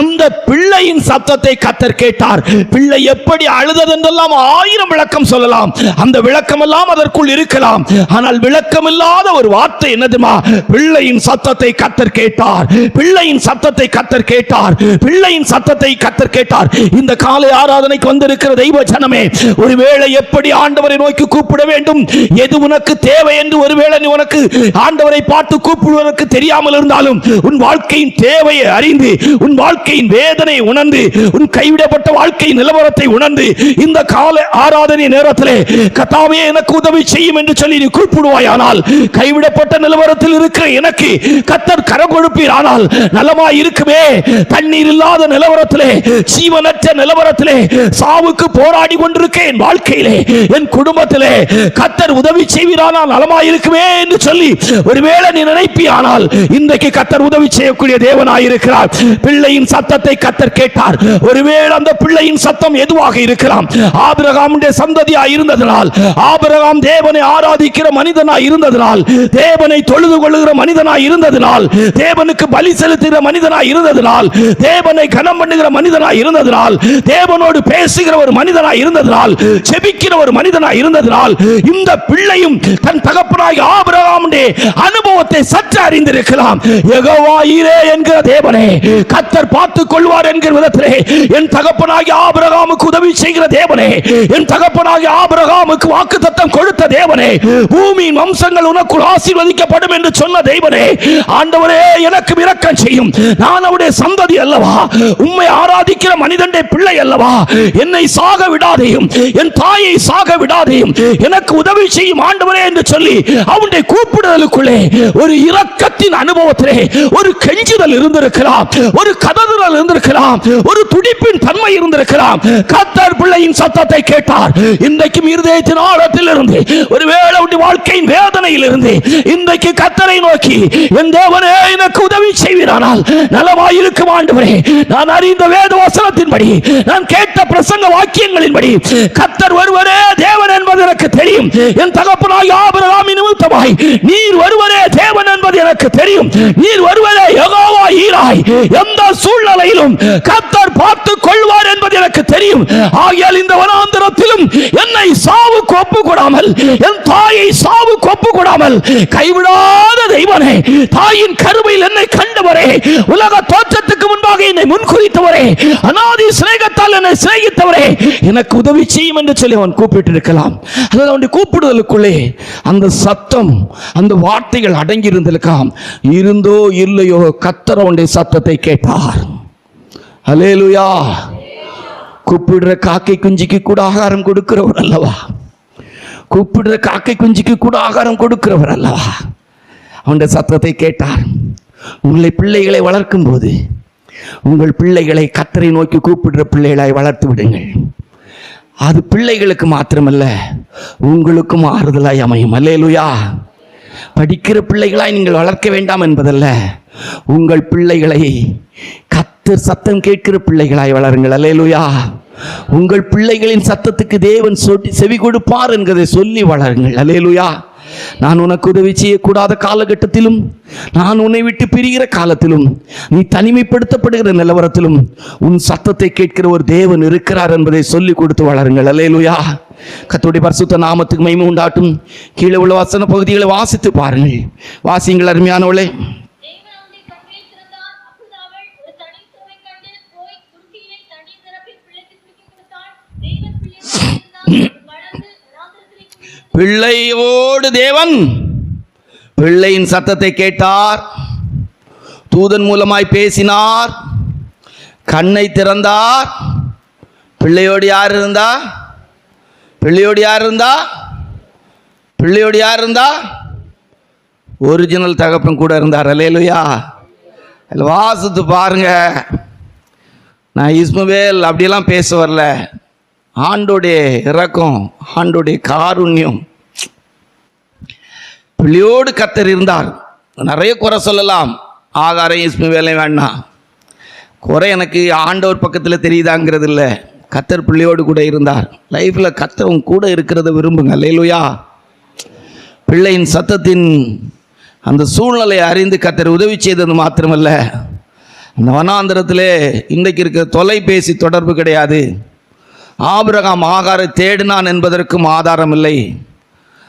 அந்த பிள்ளையின் சத்தத்தை கர்த்தர் கேட்டார். பிள்ளை எப்படி அழுதது என்றெல்லாம் 1000 விளக்கம் சொல்லலாம். அந்த விளக்கம் எல்லாம் அதற்குள் இருக்கலாம். ஆனால் விளக்கம் இல்லாத ஒரு வார்த்தை என்ன? பிள்ளையின் சத்தத்தை கர்த்தர் கேட்டார். பிள்ளையின் சத்தத்தை கர்த்தர் கேட்டார். பிள்ளையின் சத்தத்தை கர்த்தர் கேட்டார். இந்த காலை ஆராதனைக்கு வந்திருக்கிற தெய்வ ஜனமே, ஒருவேளை எப்படி ஆண்டவரை நோக்கி கூப்பிட வேண்டும், எது உனக்கு தேவை என்று ஒருவேளை நீ உனக்கு ஆண்டவரை பார்த்து கூப்பிடுவதற்கு தெரியாமல் இருந்தாலும், உன் வாழ்க்கையின் தேவையை அறிந்து, உன் வாழ்க்கையின் வேதனை உணர்ந்து, உன் கைவிடப்பட்ட வாழ்க்கை நிலவரத்தை உணர்ந்து, இந்த காலை ஆராதனை நேரத்திலே கர்த்தாவே எனக்கு உதவி செய்யும் என்று சொல்லி நீ கூப்பிடுவாயானால், கைவிடப்பட்ட நிலவரத்தில் இருக்கிற எனக்கு கர்த்தர் கரம் கொடுப்பீர். ஆனால் நலமாய் இருக்குமே, தண்ணீர் இல்லாத நிலவரத்திலே, ஜீவனற்ற நிலவரத்திலே, சாவுக்கு போராடி கொண்டிருக்கேன் என் வாழ்க்கையிலே, என் குடும்பத்திலே கர்த்தர் உதவி செய்வீரானால் நலமாய் இருக்குமே என்று சொல்லி ஒருவேளை நீ நினைப்பியானால், இன்றைக்கு கர்த்தர் உதவி செய்யக்கூடிய தேவனாய் இருக்கிறார். பிள்ளையின் சத்தத்தை கர்த்தர் கேட்டார். ஒருவேளை அந்த பிள்ளையின் சத்தம் எதுவாக இருக்கலாம்? ஆபிரகாமுடைய சந்ததியாய் இருந்ததனால், ஆபிரகாம் தேவனை ஆராதிக்கிற மனிதனாய் இருந்ததனால், தேவனை தொழுது கொள்ளுகிற மனிதனாய் இருந்ததனால், தேவனுக்கு பலி செலுத்துகிற மனிதனாய் இருந்ததனால், தேவனை கனம் பண்ணுகிற மனிதனாய் இருந்ததனால், தேவனோடு பேசுகிற ஒரு மனிதனாய் இருந்ததனால், ஜெபிக்கிற ஒரு மனிதனாய் இருந்ததனால், இந்த பிள்ளையும் தன் தகப்பனாகிய ஆபிரகாமுடைய அனுபவத்தை சற்று அறிந்திருக்கலாம். யெகோவா ஈரே என்கிற தேவனே கர்த்தர் பார்த்துக் கொள்வார் என்கிற விதத்திலே, என் தகப்பனாகிய ஆபிரகாமுக்கு உதவி செய்கிற தேவனே, என் தகப்பனாகிய ஆபிரகாமுக்கு வாக்குத்தத்தம் கொடுத்த தேவனே, பூமியின் வம்சங்கள் உனக்குள் ஆசீர்வதிக்கப்படும் என்று சொன்ன தேவனே, ஆண்டவரே எனக்கு இரக்கம் செய்யும். நான் அவருடைய சந்ததி அல்லவா, உம்மை ஆராதிக்கிற மனிதனுடைய பிள்ளை அல்லவா, என்னை சாக விடாதேயும், என் தாயை சாக விடாதேயும், எனக்கு உதவி செய்யும் ஆண்டவரே என்று சொல்லி அவனுடைய கூப்பிடுதலுக்குள்ளே ஒரு இரக்கத்தின் அனுபவத்திலே ஒரு கெஞ்சுதல் இருந்திருக்கலாம், ஒரு கதறுதல் இருந்திருக்கலாம், ஒரு துடிப்பின் தன்மை இருந்திருக்கலாம். கர்த்தர் பிள்ளையின் சத்தத்தை கேட்டார். இன்றைக்கும் இருதயத்தின் ஆழத்தில் இருந்து, ஒருவேளை உடைய வாழ்க்கையின் வேதனையில் இருந்து இன்றைக்கு கர்த்தரை நோக்கி, என் தேவனே எனக்கு உதவி செய்வீரானால் நலமாய் இருக்கும் ஆண்டவரே. நான் அறிந்த வேத வசனத்தின்படி, நான் கேட்ட பிரசங்க வாக்கியங்களின்படி கர்த்தர் ஒருவரே தேவன் என்பது எனக்கு தெரியும். என் தகப்பனாகிய ஆபிரகாமின் நிமித்தமாய் நீர் ஒருவரே தேவன் என்பது எனக்கு தெரியும். நீர் ஒருவரே யெகோவா ஈராய், எந்த சூழ்நிலையிலும் கர்த்தர் பார்த்துக் கொள்வார் என்பது எனக்கு தெரியும். ஆகையால் இந்த வனாந்தரத்திலும் என்னை சாவுக்கு ஒப்புக்கொடாமல், என் தாயை சாவுக்கு ஒப்புக்கொடாமல் கைவிடாத தெய்வனே, தாயின் கருவையில் என்னை கண்டவரே, உலக தோற்றத்துக்கு முன்பாக என்னை முன்குறித்தவரே, அநாதி சிநேகத்தால் என்னை சிநேகித்தவரே, எனக்கு உதவி செய்யும் என்று சொல்லி அவன் கூப்பிட்டு இருக்கலாம். அதாவது அவனுடைய கூப்பிடுதலுக்குள்ளே அந்த சத்தம், அந்த வார்த்தைகள் அடங்கி இருந்திருக்கலாம். இருந்தோ இல்லையோ கர்த்தர் அவனுடைய சத்தத்தை கேட்டார். அல்லேலூயா. கூப்பிடுற காக்கை குஞ்சிக்கு கூட ஆகாரம் கொடுக்கிறவர் அல்லவா, கூப்பிடுற காக்கை குஞ்சிக்கு கூட ஆகாரம் கொடுக்கிறவர் அல்லவா. அவனுடைய சத்தத்தை கேட்டார். உங்களை பிள்ளைகளை வளர்க்கும் போது உங்கள் பிள்ளைகளை கர்த்தரை நோக்கி கூப்பிடுற பிள்ளைகளாய் வளர்த்து விடுங்கள். அது பிள்ளைகளுக்கு மாத்திரமல்ல, உங்களுக்கும் ஆறுதலாய் அமையும். அல்லேலூயா. படிக்கிற பிள்ளைகளாய் நீங்கள் வளர்க்க வேண்டாம் என்பதல்ல, உங்கள் பிள்ளைகளை கர்த்தர் சத்தம் கேட்கிற பிள்ளைகளாய் வளருங்கள். அல்லேலூயா. உங்கள் பிள்ளைகளின் சத்தத்துக்கு தேவன் செவி கொடுப்பார் என்கிறதை சொல்லி வளருங்கள். அல்லேலூயா. நான் உனக்கு உதவி செய்யக்கூடாத காலகட்டத்திலும், நான் உன்னை விட்டு பிரிகிற காலத்திலும், நீ தனிமைப்படுத்தப்படுகிற நிலவரத்திலும் உன் சத்தத்தை கேட்கிற ஒரு தேவன் இருக்கிறார் என்பதை சொல்லி கொடுத்து வளருங்கள். அல்லேலூயா. கர்த்தருடைய பரிசுத்த நாமத்துக்கு மகிமை உண்டாட்டும். கீழே உள்ள வசன பகுதிகளை வாசித்து பாருங்கள். வாசியுங்கள் அருமையானவளே. பிள்ளையோடு தேவன் பிள்ளையின் சத்தத்தை கேட்டார், தூதன் மூலமாய் பேசினார், கண்ணை திறந்தார். பிள்ளையோடு யார் இருந்தா? பிள்ளையோடு யார் இருந்தா? பிள்ளையோடு யார் இருந்தா? ஒரிஜினல் தகப்பன் கூட இருந்தார். அல்லேலூயா. அதில் வாசித்து பாருங்க. நான் இஸ்மவேல் அப்படியெல்லாம் பேச வரல. ஆண்டோடைய இரக்கம், ஆண்டோடைய காருண்யம். பிள்ளையோடு கர்த்தர் இருந்தார். நிறைய குறை சொல்லலாம், ஆகாரம் இஸ்மவேலையும் வேண்டாம். குறை எனக்கு ஆண்டவர் பக்கத்தில் தெரியுதாங்கிறது இல்லை. கர்த்தர் பிள்ளையோடு கூட இருந்தார். லைஃப்பில் கர்த்தர் கூட இருக்கிறத விரும்புங்க. அல்லேலூயா. பிள்ளையின் சத்தத்தின் அந்த சூழ்நிலையை அறிந்து கர்த்தர் உதவி செய்தது மாத்திரமல்ல, அந்த வனாந்தரத்திலே இன்றைக்கு இருக்கிற தொலைபேசி தொடர்பு கிடையாது. ஆபிரகாம் ஆகாரை தேடினான் என்பதற்கும் ஆதாரம் இல்லை.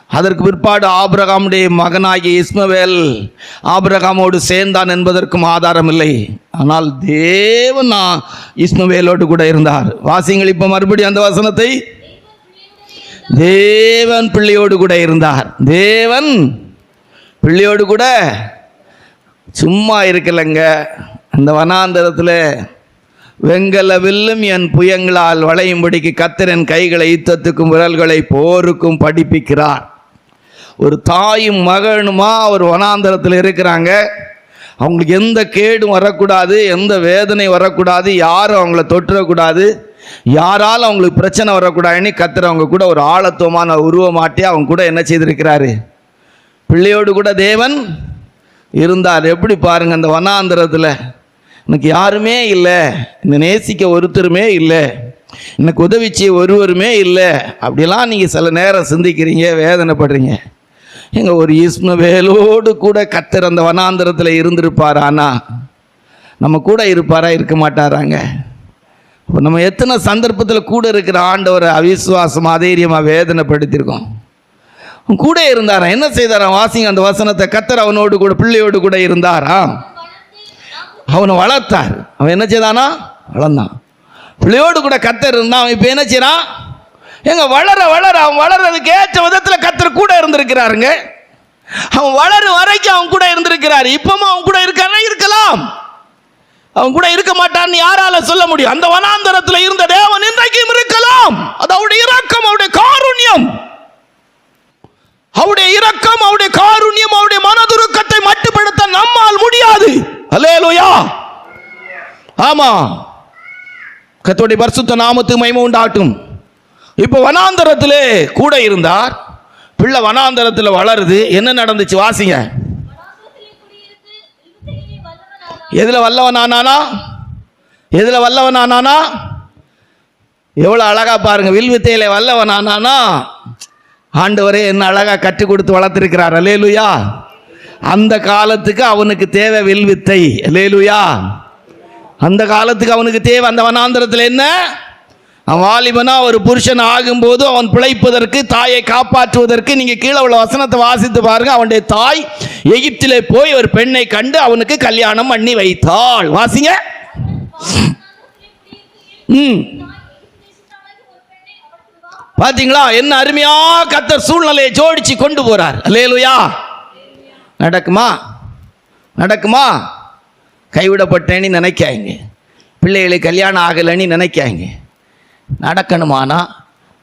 அதற்கு பிற்பாடு ஆபிரகாமுடைய மகனாகிய இஸ்மவேல் ஆபிரகாமோடு சேர்ந்தான் என்பதற்கும் ஆதாரம் இல்லை. ஆனால் தேவன் இஸ்மவேலோடு கூட இருந்தார். வாசிங்கள் இப்போ மறுபடியும் அந்த வசனத்தை. தேவன் பிள்ளையோடு கூட இருந்தார். தேவன் பிள்ளையோடு கூட சும்மா இருக்கலைங்க. அந்த வனாந்தரத்தில் வெங்கல வில்லும் என் புயங்களால் வளையும்படிக்கு கர்த்தர் என் கைகளை யுத்தத்துக்கும் விரல்களை போருக்கும் படிப்பிக்கிறார். ஒரு தாயும் மகனுமா ஒரு வனாந்தரத்தில் இருக்கிறாங்க. அவங்களுக்கு எந்த கேடும் வரக்கூடாது, எந்த வேதனை வரக்கூடாது, யாரும் அவங்கள தொற்றக்கூடாது, யாராலும் அவங்களுக்கு பிரச்சனை வரக்கூடாதுன்னு கர்த்தர் அவங்க கூட ஒரு ஆழத்துவமான உருவமாட்டி அவங்க கூட என்ன செய்திருக்கிறாரு? பிள்ளையோடு கூட தேவன் இருந்தார். எப்படி பாருங்க, அந்த வனாந்தரத்தில் எனக்கு யாருமே இல்லை, என்னை நேசிக்க ஒருத்தருமே இல்லை, எனக்கு உதவி செய்ய ஒருவருமே இல்லை, அப்படிலாம் நீங்கள் சில நேரம் சிந்திக்கிறீங்க, வேதனைப்படுறீங்க. எங்க ஒரு இஸ்மவேலோடு கூட கர்த்தர் அந்த வனாந்தரத்தில் இருந்திருப்பார். ஆனால் நம்ம கூட இருப்பாரா? இருக்க மாட்டாராங்க. இப்போ நம்ம எத்தனை சந்தர்ப்பத்தில் கூட இருக்கிற ஆண்டவரை அவிசுவாசம் அதைரியமாக வேதனைப்படுத்தியிருக்கோம். கூட இருந்தாரா? என்ன செய்தாரா? வாசிங்க அந்த வசனத்தை. கர்த்தர் அவனோடு கூட பிள்ளையோடு கூட இருந்தாரா? அவனை வளர்த்தார். அவன் என்ன செய்தானா? வளர்ந்தான். பிள்ளையோடு கூட கர்த்தர் இருந்தான். அவன் இப்போ என்ன செய்யறான்? எங்க வளர வளர அவன் வளர்றதுக்கு ஏற்ற விதத்தில் கர்த்தர் கூட இருந்திருக்கிறாருங்க. அவன் வளரும் வரைக்கும் அவன் கூட இருந்திருக்கிறாரு. இப்பவும் அவன் கூட இருக்கானா? இருக்கலாம். அவன் கூட இருக்க மாட்டான்னு யாரால சொல்ல முடியும்? அந்த வனாந்தரத்தில் இருந்த தேவன் இன்றைக்கும் இருக்கலாம். அது அவருடைய இரக்கம், அவருடைய காருண்யம். அவருடைய இரக்கம், அவருடைய காருண்யம், அவருடைய மனதுருக்கத்தை மட்டுப்படுத்த நம்மால் முடியாது. அல்லேலூயா. ஆமா, கர்த்தருடைய பரிசுத்த நாமத்துக்கு மகிமை உண்டாகட்டும். இப்போ வனாந்தரத்திலே கூட இருந்தார். பிள்ளை வனாந்தரத்தில் வளருது. என்ன நடந்துச்சு? வாசிங்க. எதுல வல்லவனானா? எதுல வல்லவனானா? எவ்வளவு அழகா பாருங்க. வில்வித்தையில வல்லவனானா ஆண்டவரே என்ன அழகா கற்றுக் கொடுத்து வளர்த்திருக்கிறார். அல்லேலூயா. அந்த காலத்துக்கு அவனுக்கு தேவை வில்வித்தை. அல்லேலூயா. அந்த காலத்துக்கு அவனுக்கு தேவை. அந்த வனாந்தரத்தில் என்ன? அவன் வாலிபனா ஒரு புருஷன் ஆகும்போது அவன் பிழைப்பதற்கு, தாயை காப்பாற்றுவதற்கு, நீங்க கீழே உள்ள வசனத்தை வாசித்து பாருங்க. அவனுடைய தாய் எகிப்திலே போய் ஒரு பெண்ணை கண்டு அவனுக்கு கல்யாணம் பண்ணி வைத்தாள். வாசிங்க. பாத்தீங்களா? என்ன அருமையா கர்த்தர் சூழ்நிலையை ஜோடிச்சு கொண்டு போறார். அல்லேலூயா. நடக்குமா? நடக்குமா? கைவிடப்பட்டேன்னு நினைக்காங்க, பிள்ளைகளுக்கு கல்யாணம் ஆகலைன்னு நினைக்காங்க. நடக்கணுமானா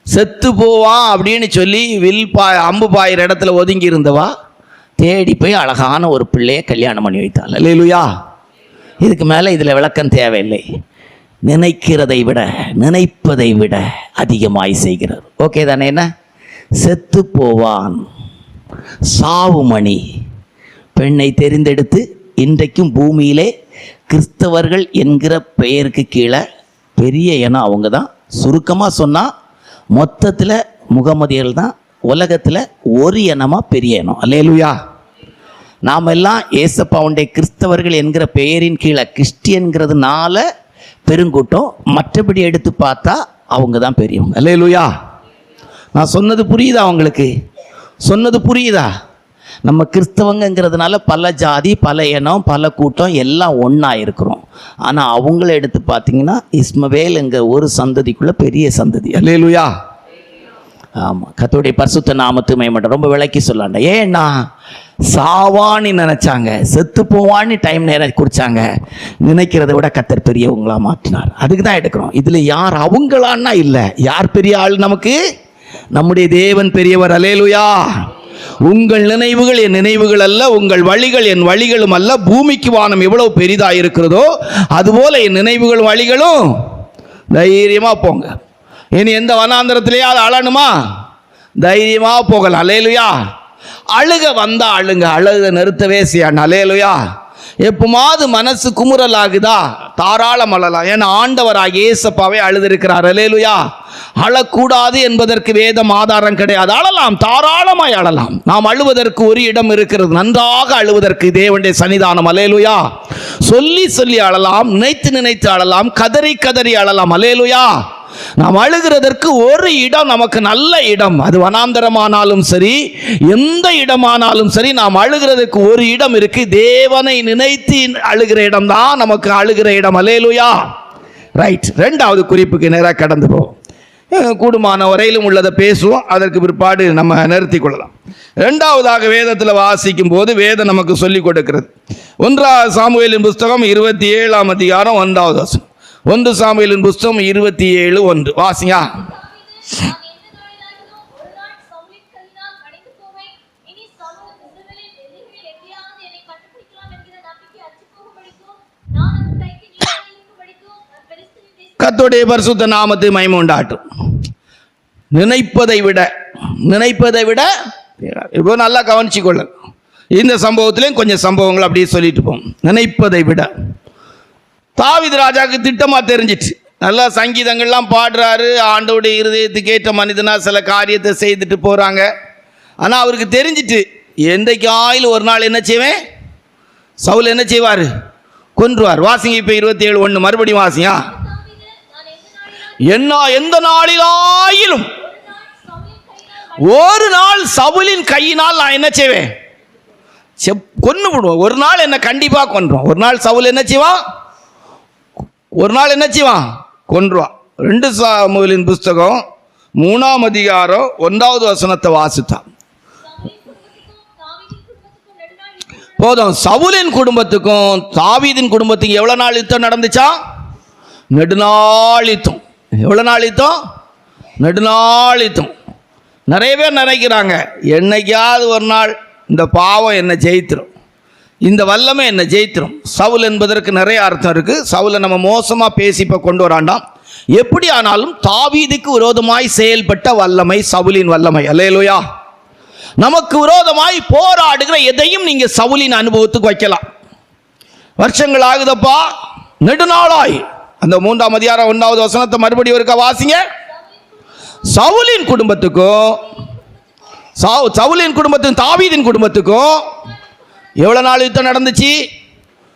செத்து போவான் அப்படின்னு சொல்லி அம்பு பாயிற இடத்துல ஒதுங்கி இருந்தவா தேடி போய் அழகான ஒரு பிள்ளையை கல்யாணம் பண்ணி வைத்தாள். அல்லேலூயா. இதுக்கு மேலே இதில் விளக்கம் தேவையில்லை. நினைக்கிறதை விட நினைப்பதை விட அதிகமாய் செய்கிறார். ஓகே தானே? என்ன? செத்து போவான், சாவுமணி பெண்ணை தெரிந்தெடுத்து இன்றைக்கும் பூமியிலே கிறிஸ்தவர்கள் என்கிற பெயருக்கு கீழே பெரிய இனம் அவங்க தான் சுருக்கமாக சொன்னால் மொத்தத்தில் முகமதியர்கள் தான் உலகத்தில் ஒரு இனமாக பெரிய இனம். அல்லேலூயா. நாம் எல்லாம் ஏசப்பாவுடைய கிறிஸ்தவர்கள் என்கிற பெயரின் கீழே கிறிஸ்டியன்கிறதுனால பெருங்கூட்டம். மற்றபடி எடுத்து பார்த்தா அவங்க தான் பெரியவங்க. அல்லேலூயா. நான் சொன்னது புரியுதா உங்களுக்கு? சொன்னது புரியுதா? நம்ம கிறிஸ்தவங்கிறதுனால பல ஜாதி, பல இனம், பல கூட்டம் எல்லாம் ஒன்றா இருக்கிறோம். ஆனால் அவங்கள எடுத்து பார்த்தீங்கன்னா இஸ்மவேல்ங்கிற ஒரு சந்ததிக்குள்ளே பெரிய சந்ததி. அல்லேலூயா. ஆமாம், கர்த்தருடைய பரிசுத்த நாமத்து மேம்பட ரொம்ப விளக்கி சொல்லாண்ட. ஏன்னா சாவான்னு நினைச்சாங்க, செத்து போவான்னு டைம் நேரம் குறிச்சாங்க. நினைக்கிறத விட கர்த்தர் பெரியவங்களா மாற்றினார். அதுக்கு தான் எடுக்கிறோம். இதில் யார் அவங்களான்னா இல்லை, யார் பெரிய ஆள்? நமக்கு நம்முடைய தேவன் பெரியவர். அல்லேலூயா. உங்கள் நினைவுகள் என் நினைவுகள் அல்ல, உங்கள் வழிகள் என் வழிகளும் அல்ல. பூமிக்கு வானம் எவ்வளவு பெரிதாக இருக்கிறதோ அதுபோல என் நினைவுகளும் வழிகளும். தைரியமாக போங்க. இனி எந்த வனாந்திரத்திலேயே அது அழணுமா? தைரியமாக போகலாம். அல்லேலூயா. அழுக வந்தா அழுங்க, அழுக நிறுத்தவே செய்யான். அல்லேலூயா. எப்பமாவது மனசு குமுறல் ஆகுதா? தாராளம் அழலாம். ஏன்னா ஆண்டவராகிய இயேசுப்பாவே அழுதிருக்கிறார். அல்லேலூயா. அழக்கூடாது என்பதற்கு வேதம் ஆதாரம் கிடையாது. அழலாம், தாராளமாய் அழலாம். நாம் அழுவதற்கு ஒரு இடம் இருக்கிறது, நன்றாக அழுவதற்கு தேவனுடைய சன்னிதானம். அல்லேலூயா. சொல்லி சொல்லி அழலாம், நினைத்து நினைத்து அழலாம், கதறி கதறி அழலாம். அல்லேலூயா. நாம் அழுகிறதற்கு ஒரு இடம் நமக்கு நல்ல இடம். அது வனாந்தரமானாலும் சரி, எந்த இடமானாலும் சரி, நாம் அழுகிறதுக்கு ஒரு இடம் இருக்கு. தேவனை நினைத்து அழுகிற இடம் தான் நமக்கு அழுகிற இடம். அல்லேலூயா. ரைட். ரெண்டாவது குறிப்புக்கு நேராக கடந்து போவோம். கூடுமான வரையிலும் உள்ளதை பேசுவோம், அதற்கு பிற்பாடு நம்ம நிறுத்தி கொள்ளலாம். ரெண்டாவதாக வேதத்தில் வாசிக்கும் போது வேதம் நமக்கு சொல்லிக் கொடுக்கிறது. 1 சாமுவேலின் புஸ்தகம் 27ஆம் அதிகாரம் 1வது வசனம். 1 சாமுவேலின் புஸ்தகம் 27:1 வாசிங்க. கர்த்தருடைய பரிசுத்த நாமத்தை மகிமை உண்டாகட்டும். நினைப்பதை விட இப்போ நல்லா கவனிச்சுக்கொள்ள. இந்த சம்பவத்திலையும் கொஞ்சம் சம்பவங்கள் அப்படியே சொல்லிட்டு போம். நினைப்பதை விட தாவீது ராஜாவுக்கு திட்டமாக தெரிஞ்சிட்டு நல்லா சங்கீதங்கள்லாம் பாடுறாரு. ஆண்டோடைய இருதயத்துக்கு ஏற்ற மனிதனா சில காரியத்தை செய்துட்டு போகிறாங்க. ஆனால் அவருக்கு தெரிஞ்சிட்டு எந்தைக்கு ஆயில் ஒரு நாள் என்ன செய்வேன், சவுல் என்ன செய்வார், கொன்றுவார். வாசிங்க இப்போ 27:1 மறுபடியும் வாசிங்க. எந்த நாளிலாயிலும் ஒரு நாள் சவுலின் கையினால் நான் என்ன செய்வேன், கொன்னு விடுவோம். ஒரு நாள் என்ன கண்டிப்பாக கொன்றுவான். ஒரு நாள் சவுல் என்ன செய்வான், ஒரு நாள் என்ன செய்வான், கொன்றுவான். 2 சாமுவேலின் புஸ்தகம் 3ஆம் அதிகாரம் 1வது வசனத்தை வாசித்தான் போதும். சவுலின் குடும்பத்துக்கும் தாவீதின் குடும்பத்துக்கும் எவ்வளவு நாள் யுத்தம் நடந்துச்சா? நெடுநாள் யுத்தம். எவ்வளவு நாள் யுத்தம்? நெடுநாள் யுத்தம். நிறைய பேர் நினைக்கிறாங்க என்னைக்காவது ஒரு நாள் இந்த பாவம் என்ன ஜெயித்திரும், இந்த வல்லமை என்ன ஜெயித்திரும். சவுல் என்பதற்கு நிறைய அர்த்தம் இருக்கு. சவுலை நம்ம மோசமா பேசி இப்ப கொண்டு வராண்டாம். எப்படி ஆனாலும் தாவீதுக்கு விரோதமாய் செயல்பட்ட வல்லமை சவுலின் வல்லமை. அல்லேலூயா. நமக்கு விரோதமாய் போராடுகிற எதையும் நீங்க சவுலின் அனுபவத்துக்கு வைக்கலாம். வருஷங்கள் ஆகுதப்பா, நெடுநாளாய். அந்த 3ஆம் அதிகாரம் 1வது வசனத்தை மறுபடியும் இருக்க வாசிங்க. சவுலின் குடும்பத்துக்கும் தாவீதின் குடும்பத்துக்கும் எவ்வளவு நாள் யுத்தம் நடந்துச்சு?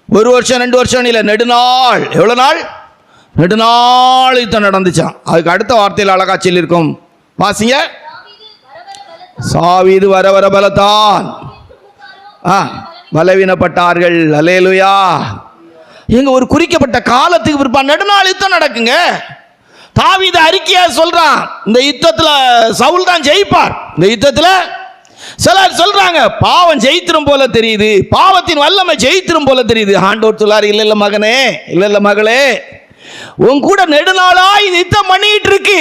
1 வருஷம் 2 வருஷம் இல்லை, நெடுநாள். எவ்வளவு நாள்? நெடுநாள் யுத்தம் நடந்துச்சான். அதுக்கு அடுத்த வார்த்தையில் அழகா சொல்லியிருக்கும், வாசிங்க. தாவீது வர வர பலத்தான் பலவீனப்பட்டார்கள். அல்லேலூயா. எங்க ஒரு குறிக்கப்பட்ட காலத்துக்கு பிற்பாடு நெடுநாள் யுத்தம் நடக்குங்க. தாவீது அறிக்கையா சொல்றான், இந்த யுத்தத்துல சவுல் தான் ஜெயிப்பார். இந்த யுத்தத்துல சிலர் சொல்றாங்க பாவம் ஜெயித்திரும் போல தெரியுது, பாவத்தின் வல்லமை ஜெயித்திரும் போல தெரியுது. ஆண்டவர் சொல்லார், இல்ல இல்ல மகனே, இல்ல இல்ல மகளே, உன் கூட நெடுநாளாய் யுத்தம் பண்ணிட்டு இருக்கு.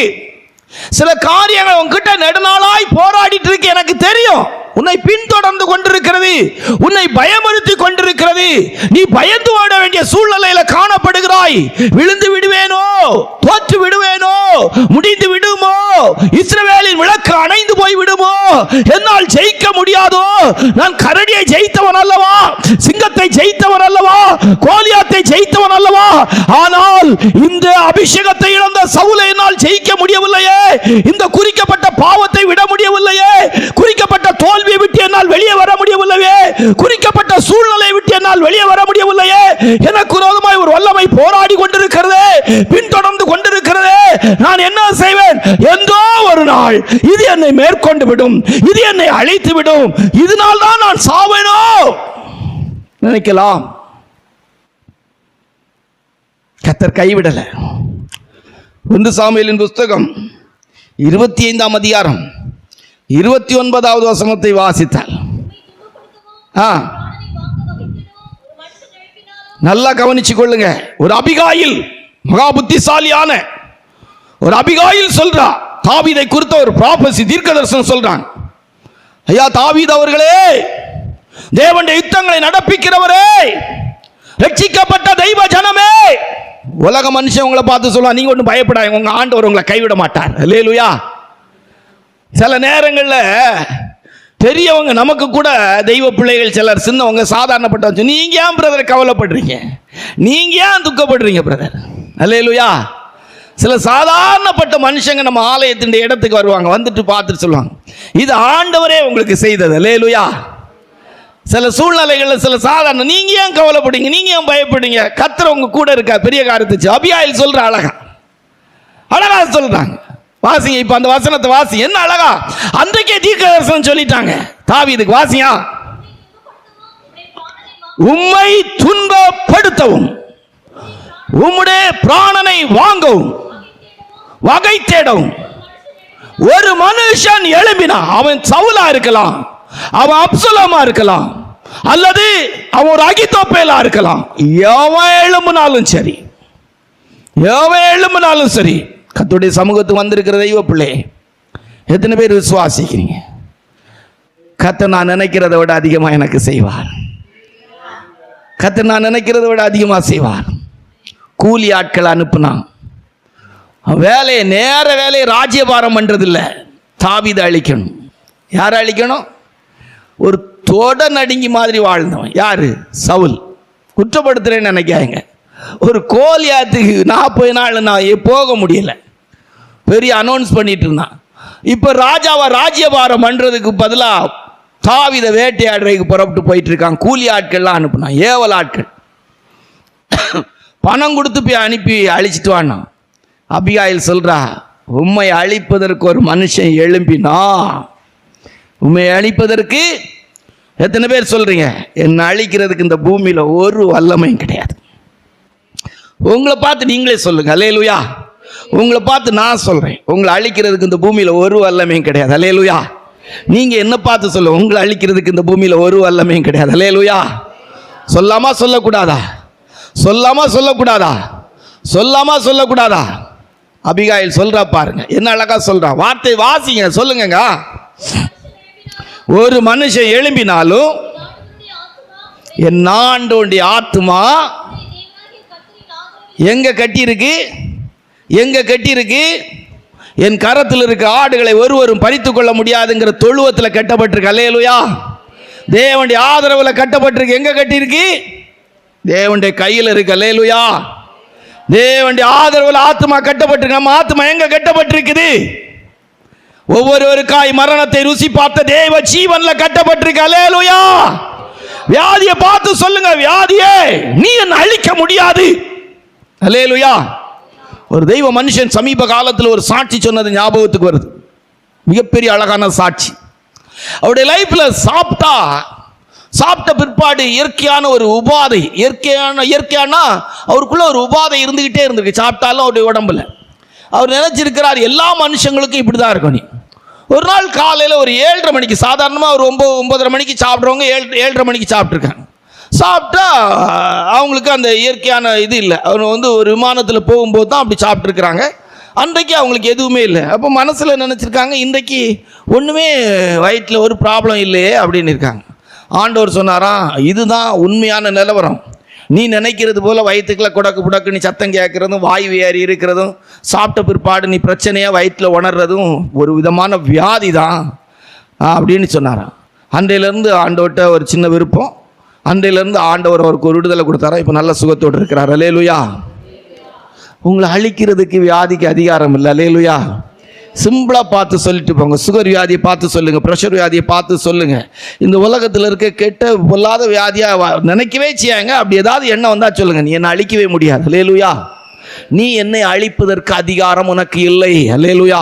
சில காரியங்கள் உன்கிட்ட நெடுநாளாய் போராடிட்டு இருக்கு. எனக்கு தெரியும், உன்னை பின்தொடர்ந்து கொண்டிருக்கிறது, உன்னை பயமுறுத்தி கொண்டிருக்கிறது. நீ பயந்து ஓட வேண்டிய சூழ்நிலையில காணப்படுகிறாய். விழுந்து விடுவேனோ, தோற்று விடுவேனோ, முடிந்து விடுமோ, இஸ்ரவேலின் விளக்கு அணைந்து போய் விடுமோ, என்னால் ஜெயிக்க முடியாதோ, நான் கரடியை ஜெயித்தவன் அல்லவா, சிங்கத்தை ஜெயித்தவன் அல்லவா, கோலியாத்தை ஜெயித்தவன் அல்லவா. ஆனால் ஆனால் இந்த அபிஷேகத்தை இழந்த சவுலை என்னால் ஜெயிக்க முடியவில்லையே, இந்த குறிக்கப்பட்ட பாவத்தை விட முடியவில்லையே, குறிக்கப்பட்ட தோல்வியை விட்டு என்னால் வெளியே வர முடியவில்லையே, குறிக்கப்பட்ட சூழ்நிலையை விட்டு என்னால் வெளியே வர முடியவில்லையே, எனக்கு விரோதமாய் ஒரு வல்லமை போராடி கொண்டிருக்கிறது, பின்தொடர்ந்து கொண்டிருக்கிறது. நான் என்ன செய்வேன்? எந்தோ ஒரு நாள் இது என்னை மேற்கொண்டு விடும், இது என்னை அழைத்து விடும், இதனால் தான் நான் சாவேனோ நினைக்கலாம். கர்த்தர் கைவிடல. 1 சாமுவேலின் புஸ்தகம் 25ஆம் அதிகாரம் 29வது வசனத்தை வாசித்தால் நல்லா கவனிச்சு கொள்ளுங்க. ஒரு அபிகாயில், மகா புத்திசாலியான ஒரு அபிகாயில் சொல்றா, தாவீதை குறித்த ஒரு ப்ராபசி, தீர்க்கதரிசனம் சொல்றாங்க. ஐயா தாவீது அவர்களே, தேவனுடைய யுத்தங்களை நடப்பிக்கிறவரே, ரட்சிக்கப்பட்ட தெய்வ ஜனமே, உலக மனுஷன் உங்களை பார்த்து சொல்லுவாங்க, நீங்க ஒன்றும் பயப்படாதீங்க, உங்க ஆண்டவர் உங்களை கைவிட மாட்டார். அல்லேலூயா. சில நேரங்களில் பெரியவங்க, நமக்கு கூட தெய்வ பிள்ளைகள் சிலர் சின்னவங்க சாதாரணப்பட்ட, நீங்க ஏன் பிரதர் கவலைப்படுறீங்க, நீங்க ஏன் துக்கப்படுறீங்க பிரதர்? அல்லேலூயா. சில சாதாரணப்பட்ட மனுஷங்க நம்ம ஆலயத்தின் இடத்துக்கு வருவாங்க, வந்துட்டு பார்த்துட்டு சொல்லுவாங்க, இது ஆண்டவரே உங்களுக்கு செய்தது. அல்லேலூயா. சில சூழ்நிலைகளில் சில சாதாரண, நீங்க ஏன் கவலைப்படுறீங்க, நீங்க ஏன் பயப்படுறீங்க, கர்த்தர் உங்க கூட இருக்கா, பெரிய காரியத்துச்சு. அபியாயில் சொல்ற அழகா அழகா சொல்றாங்க. வாசிங்க இப்ப அந்த வசனத்தை வாசி, என்ன அழகா அன்றைக்கே தீர்க்கதரிசனம் சொல்லிட்டாங்க தாவீதுக்கு. வாசியா, உம்மை துன்பப்படுத்தவும் உம்முடைய பிராணனை வாங்கவும் வகை தேடவும் ஒரு மனுஷன் எழும்பினா, அவன் சவுலா இருக்கலாம், அவன் அப்சலோமா இருக்கலாம், அல்லது அவன் ஒரு அகித்தோப்பேலா இருக்கலாம். எவன் எழும்பினாலும் சரி, எவன் எழும்பினாலும் சரி, கர்த்தருடைய சமூகத்துக்கு வந்திருக்கிற தெய்வ பிள்ளை எத்தனை பேர் விசுவாசிக்கிறீங்க? கர்த்தர் நான் நினைக்கிறத விட அதிகமா எனக்கு செய்வார். கர்த்தர் நான் நினைக்கிறத விட அதிகமா செய்வார். கூலி ஆட்கள் அனுப்புனா வேலையை, நேர வேலையை ராஜ்யபாரம் பண்றதில்லை, தாவீதை அழிக்கணும். யாரை அழிக்கணும்? ஒரு தொட நடுங்கி மாதிரி வாழ்ந்தவன் யாரு? சவுல். குற்றப்படுத்துறேன்னு நினைக்காங்க. ஒரு கோலியாத்துக்கு 40 நாள் நான் போக முடியல, பெரிய அனௌன்ஸ் பண்ணிட்டு இருந்தான். இப்போ ராஜாவை ராஜ்யபாரம் பண்றதுக்கு பதிலாக தாவீதை வேட்டையாடுறதுக்கு புறப்பட்டு போயிட்டு இருக்கான். கூலி ஆட்கள்லாம் அனுப்புனான், ஏவல் ஆட்கள், பணம் கொடுத்து போய் அனுப்பி அழிச்சிட்டு வானா. அபிகாயில் சொல்றா, உம்மை அழிப்பதற்கு ஒரு மனுஷன் எழும்பினா, உம்மை அழிப்பதற்கு எத்தனை பேர் சொல்றீங்க? என்னை அழிக்கிறதுக்கு இந்த பூமியில ஒரு வல்லமையும் கிடையாது. உங்களை பார்த்து நீங்களே சொல்லுங்க. அல்லேலூயா. உங்களை பார்த்து நான் சொல்றேன், உங்களை அழிக்கிறதுக்கு இந்த பூமியில ஒரு வல்லமையும் கிடையாது. அல்லேலூயா. நீங்க என்ன பார்த்து சொல்லுங்க, உங்களை அழிக்கிறதுக்கு இந்த பூமியில ஒரு வல்லமையும் கிடையாது. அல்லேலூயா. சொல்லாமா சொல்லக்கூடாதா? சொல்லாமா சொல்லக்கூடாதா? சொல்லாமா சொல்லக்கூடாதா? அபிகாயில் சொல்றா பாருங்க, என்ன அழகா சொல்றா. வார்த்தை வாசிங்க, சொல்லுங்க. ஒரு மனுஷன் எழும்பினாலும் என் ஆண்டவருடைய ஆத்துமா எங்க கட்டி இருக்கு? எங்க கட்டி இருக்கு? என் கரத்தில் இருக்க ஆடுகளை ஒருவரும் பறித்து கொள்ள முடியாதுங்கிற தொழுவத்தில் கட்டப்பட்டிருக்கு. அல்லேலூயா. தேவனுடைய ஆதரவுல கட்டப்பட்டிருக்கு. எங்க கட்டி இருக்கு? தேவனுடைய கையில் இருக்கு. அல்லேலூயா. தேவனுடைய ஆதரவுல ஆத்மா கட்டப்பட்டிருக்கு. நம்ம ஆத்மா எங்க கட்டப்பட்டிருக்குது? ஒவ்வொருவருக்காய் மரணத்தை ருசி பார்த்த தேவ ஜீவன்ல கட்டப்பட்டிருக்கு. அல்லேலூயா. வியாதியை பார்த்து சொல்லுங்க, வியாதியே நீ என்ன அழிக்க முடியாது. அல்லேலூயா. ஒரு தெய்வ மனுஷன் சமீப காலத்தில் ஒரு சாட்சி சொன்னது ஞாபகத்துக்கு வருது. மிகப்பெரிய அழகான சாட்சி. அவருடைய லைஃப்ல சாப்பிட்ட பிற்பாடு இயற்கையான ஒரு உபாதை, இயற்கையானா அவருக்குள்ள ஒரு உபாதை இருந்துகிட்டே இருந்திருக்கு. சாப்பிட்டாலும் அவருடைய உடம்புல அவர் நினைச்சிருக்கிறார், எல்லா மனுஷங்களுக்கும் இப்படிதான் இருக்கும். நீ ஒரு நாள் காலையில் ஒரு 7:30 மணிக்கு, சாதாரணமாக ஒரு 9:30 மணிக்கு சாப்பிட்றவங்க 7:30 மணிக்கு சாப்பிட்ருக்காங்க. சாப்பிட்டா அவங்களுக்கு அந்த இயற்கையான இது இல்லை. அவங்க ஒரு விமானத்தில் போகும்போது தான் அப்படி சாப்பிட்ருக்குறாங்க. அன்றைக்கு அவங்களுக்கு எதுவுமே இல்லை. அப்போ மனசில் நினச்சிருக்காங்க, இன்றைக்கு ஒன்றுமே வயிற்றில் ஒரு ப்ராப்ளம் இல்லையே அப்படின்னு இருக்காங்க. ஆண்டவர் சொன்னாராம், இதுதான் உண்மையான நிலவரம். நீ நினைக்கிறது போல வயிற்றுக்குள்ள குடக்கு புடக்கு நீ சத்தம் கேட்கறதும், வாயு ஏறி இருக்கிறதும், சாப்பிட்ட பிற்பாடு நீ பிரச்சனையாக வயிற்றில் உணர்றதும் ஒரு விதமான வியாதி தான் அப்படின்னு சொன்னாராம். அன்றையிலேருந்து ஆண்டவர்கிட்ட ஒரு சின்ன விருப்பம். அன்றையிலேருந்து ஆண்டவர் அவருக்கு ஒரு விடுதலை கொடுத்தாரா. இப்போ நல்ல சுகத்தோடு இருக்கிறார். அல்லேலூயா. உங்களை அழிக்கிறதுக்கு வியாதிக்கு அதிகாரம் இல்லை. அல்லேலூயா. சிம்பிளா பார்த்து சொல்லிட்டு போங்க. சுகர் வியாதியை பார்த்து சொல்லுங்க, பிரஷர் வியாதியை பார்த்து சொல்லுங்க. இந்த உலகத்தில் இருக்க கெட்ட பொல்லாத வியாதியா நினைக்கவே செய்யாங்க. அப்படி ஏதாவது எண்ணம் வந்தா சொல்லுங்க, நீ என்னை அழிக்கவே முடியாது. அல்லேலூயா. நீ என்னை அழிப்பதற்கு அதிகாரம் உனக்கு இல்லை. அல்லேலூயா.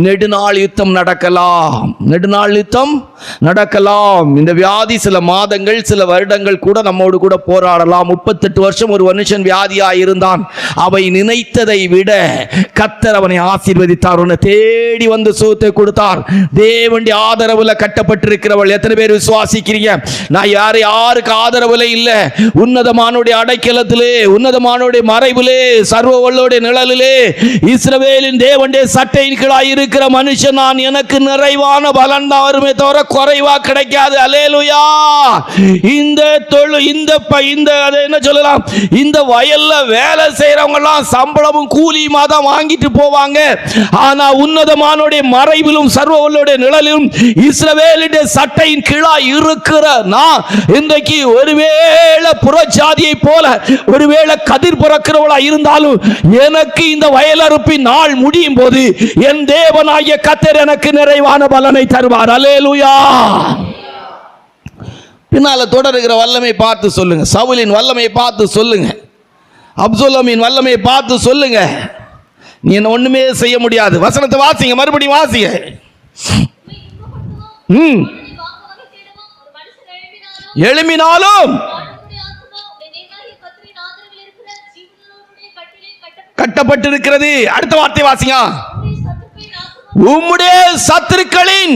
நெடுநாள் யுத்தம் நடக்கலாம், நெடுநாள் யுத்தம் நடக்கலாம். இந்த வியாதி சில மாதங்கள் சில வருடங்கள் கூட நம்மோடு கூட போராடலாம். 38 வருஷம் ஒரு மனுஷன் வியாதியா இருந்தான். அவை நினைத்ததை விட கர்த்தர் அவனை ஆசீர்வதித்தார். உன்னை தேடி வந்து சுகத்தை கொடுத்தார். தேவனுடைய ஆதரவுல கட்டப்பட்டிருக்கிறவள் எத்தனை பேர் விசுவாசிக்கிறீங்க? நான் யாருக்கு ஆதரவுல இல்ல, உன்னதமானுடைய அடைக்கலத்திலே, உன்னதமானுடைய மறைவிலே, சர்வ வல்லோருடைய நிழலிலே, இஸ்ரவேலின் தேவனுடைய சட்டையின் கீழாய் இருக்கிற மனுஷன் நான். எனக்கு நிறைவான பலன் தான் வருமே தவிர குறைவா கிடைக்காது. அல்லேலூயா. இந்த என்ன சொல்லலாம், இந்த வயல்ல வேலை செய்யறவங்க எல்லாம் சம்பளமும் கூலியுமா தான் வாங்கிட்டு போவாங்க. ஆனா உன்னதமானுடைய மறைவிலும் சர்வ வல்லோருடைய நிழலிலும் இஸ்ரவேலுடைய சட்டையின் கீழாய் இருக்கிற நான் இன்றைக்கு ஒருவேளை புறஜாதியை போல ஒருவேளை கதிர் பிறக்கிறவளா இருந்தாலும் எனக்கு இந்த வயலறுப்பின் நாள் முடியும் போது என் தேவனாகிய கர்த்தர் எனக்கு நிறைவான பலனை தருவார். அல்லேலூயா. பின்னால தொடருகிற வல்லமை பார்த்து சொல்லுங்க. சவுலின் வல்லமை பார்த்து சொல்லுங்க. அப்சலோமின் வல்லமை பார்த்து சொல்லுங்க. நீ என்ன ஒண்ணுமே செய்ய முடியாது. வசனத்தை வாசிங்க, மறுபடியும் வாசிங்க. எழும்பினாலும் கட்டப்பட்டிருக்கிறது. அடுத்த வார்த்தை வாசிங்க. உம்முடைய சத்துருக்களின்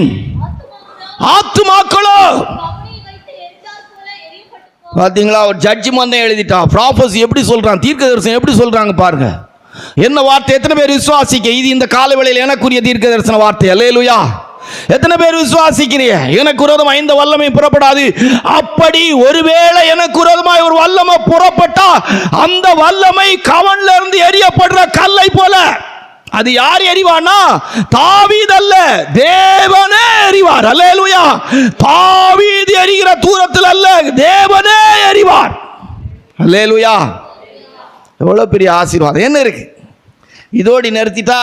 ஆத்துமாக்களோ. பாத்தீங்களா, ஒரு ஜட்ஜ்மென்ட் எழுதிட்டான். ப்ராஃபஸி எப்படி சொல்றான், தீர்க்கதரிசனம் எப்படி சொல்றாங்க பாருங்க. என்ன வார்த்தை, எத்தனை பேர் விசுவாசிக்க? இது இந்த காலவேளையில் எனக்குரிய தீர்க்கதரிசன வார்த்தை. அல்லேலூயா. எத்தனை பேர் விசுவாசிக்கிறீங்க? எனக்கு விரோதமாக இந்த வல்லமை புறப்படாது. அப்படி ஒருவேளை எனக்கு விரோதமாய் ஒரு வல்லமை புறப்பட்டா அந்த வல்லமை கவன்ல இருந்து எரியப்படுற கல்லை போல. அது யார் எறிவானா? தாவீது அல்ல, தேவனே எறிவார். அல்லேலூயா. தாவீது எரிகிற தூரத்தில் அல்ல, தேவனே எறிவார். அல்லேலூயா. எவ்வளவு பெரிய ஆசீர்வாதம் என்ன இருக்கு. இதோடி நிறுத்திட்டா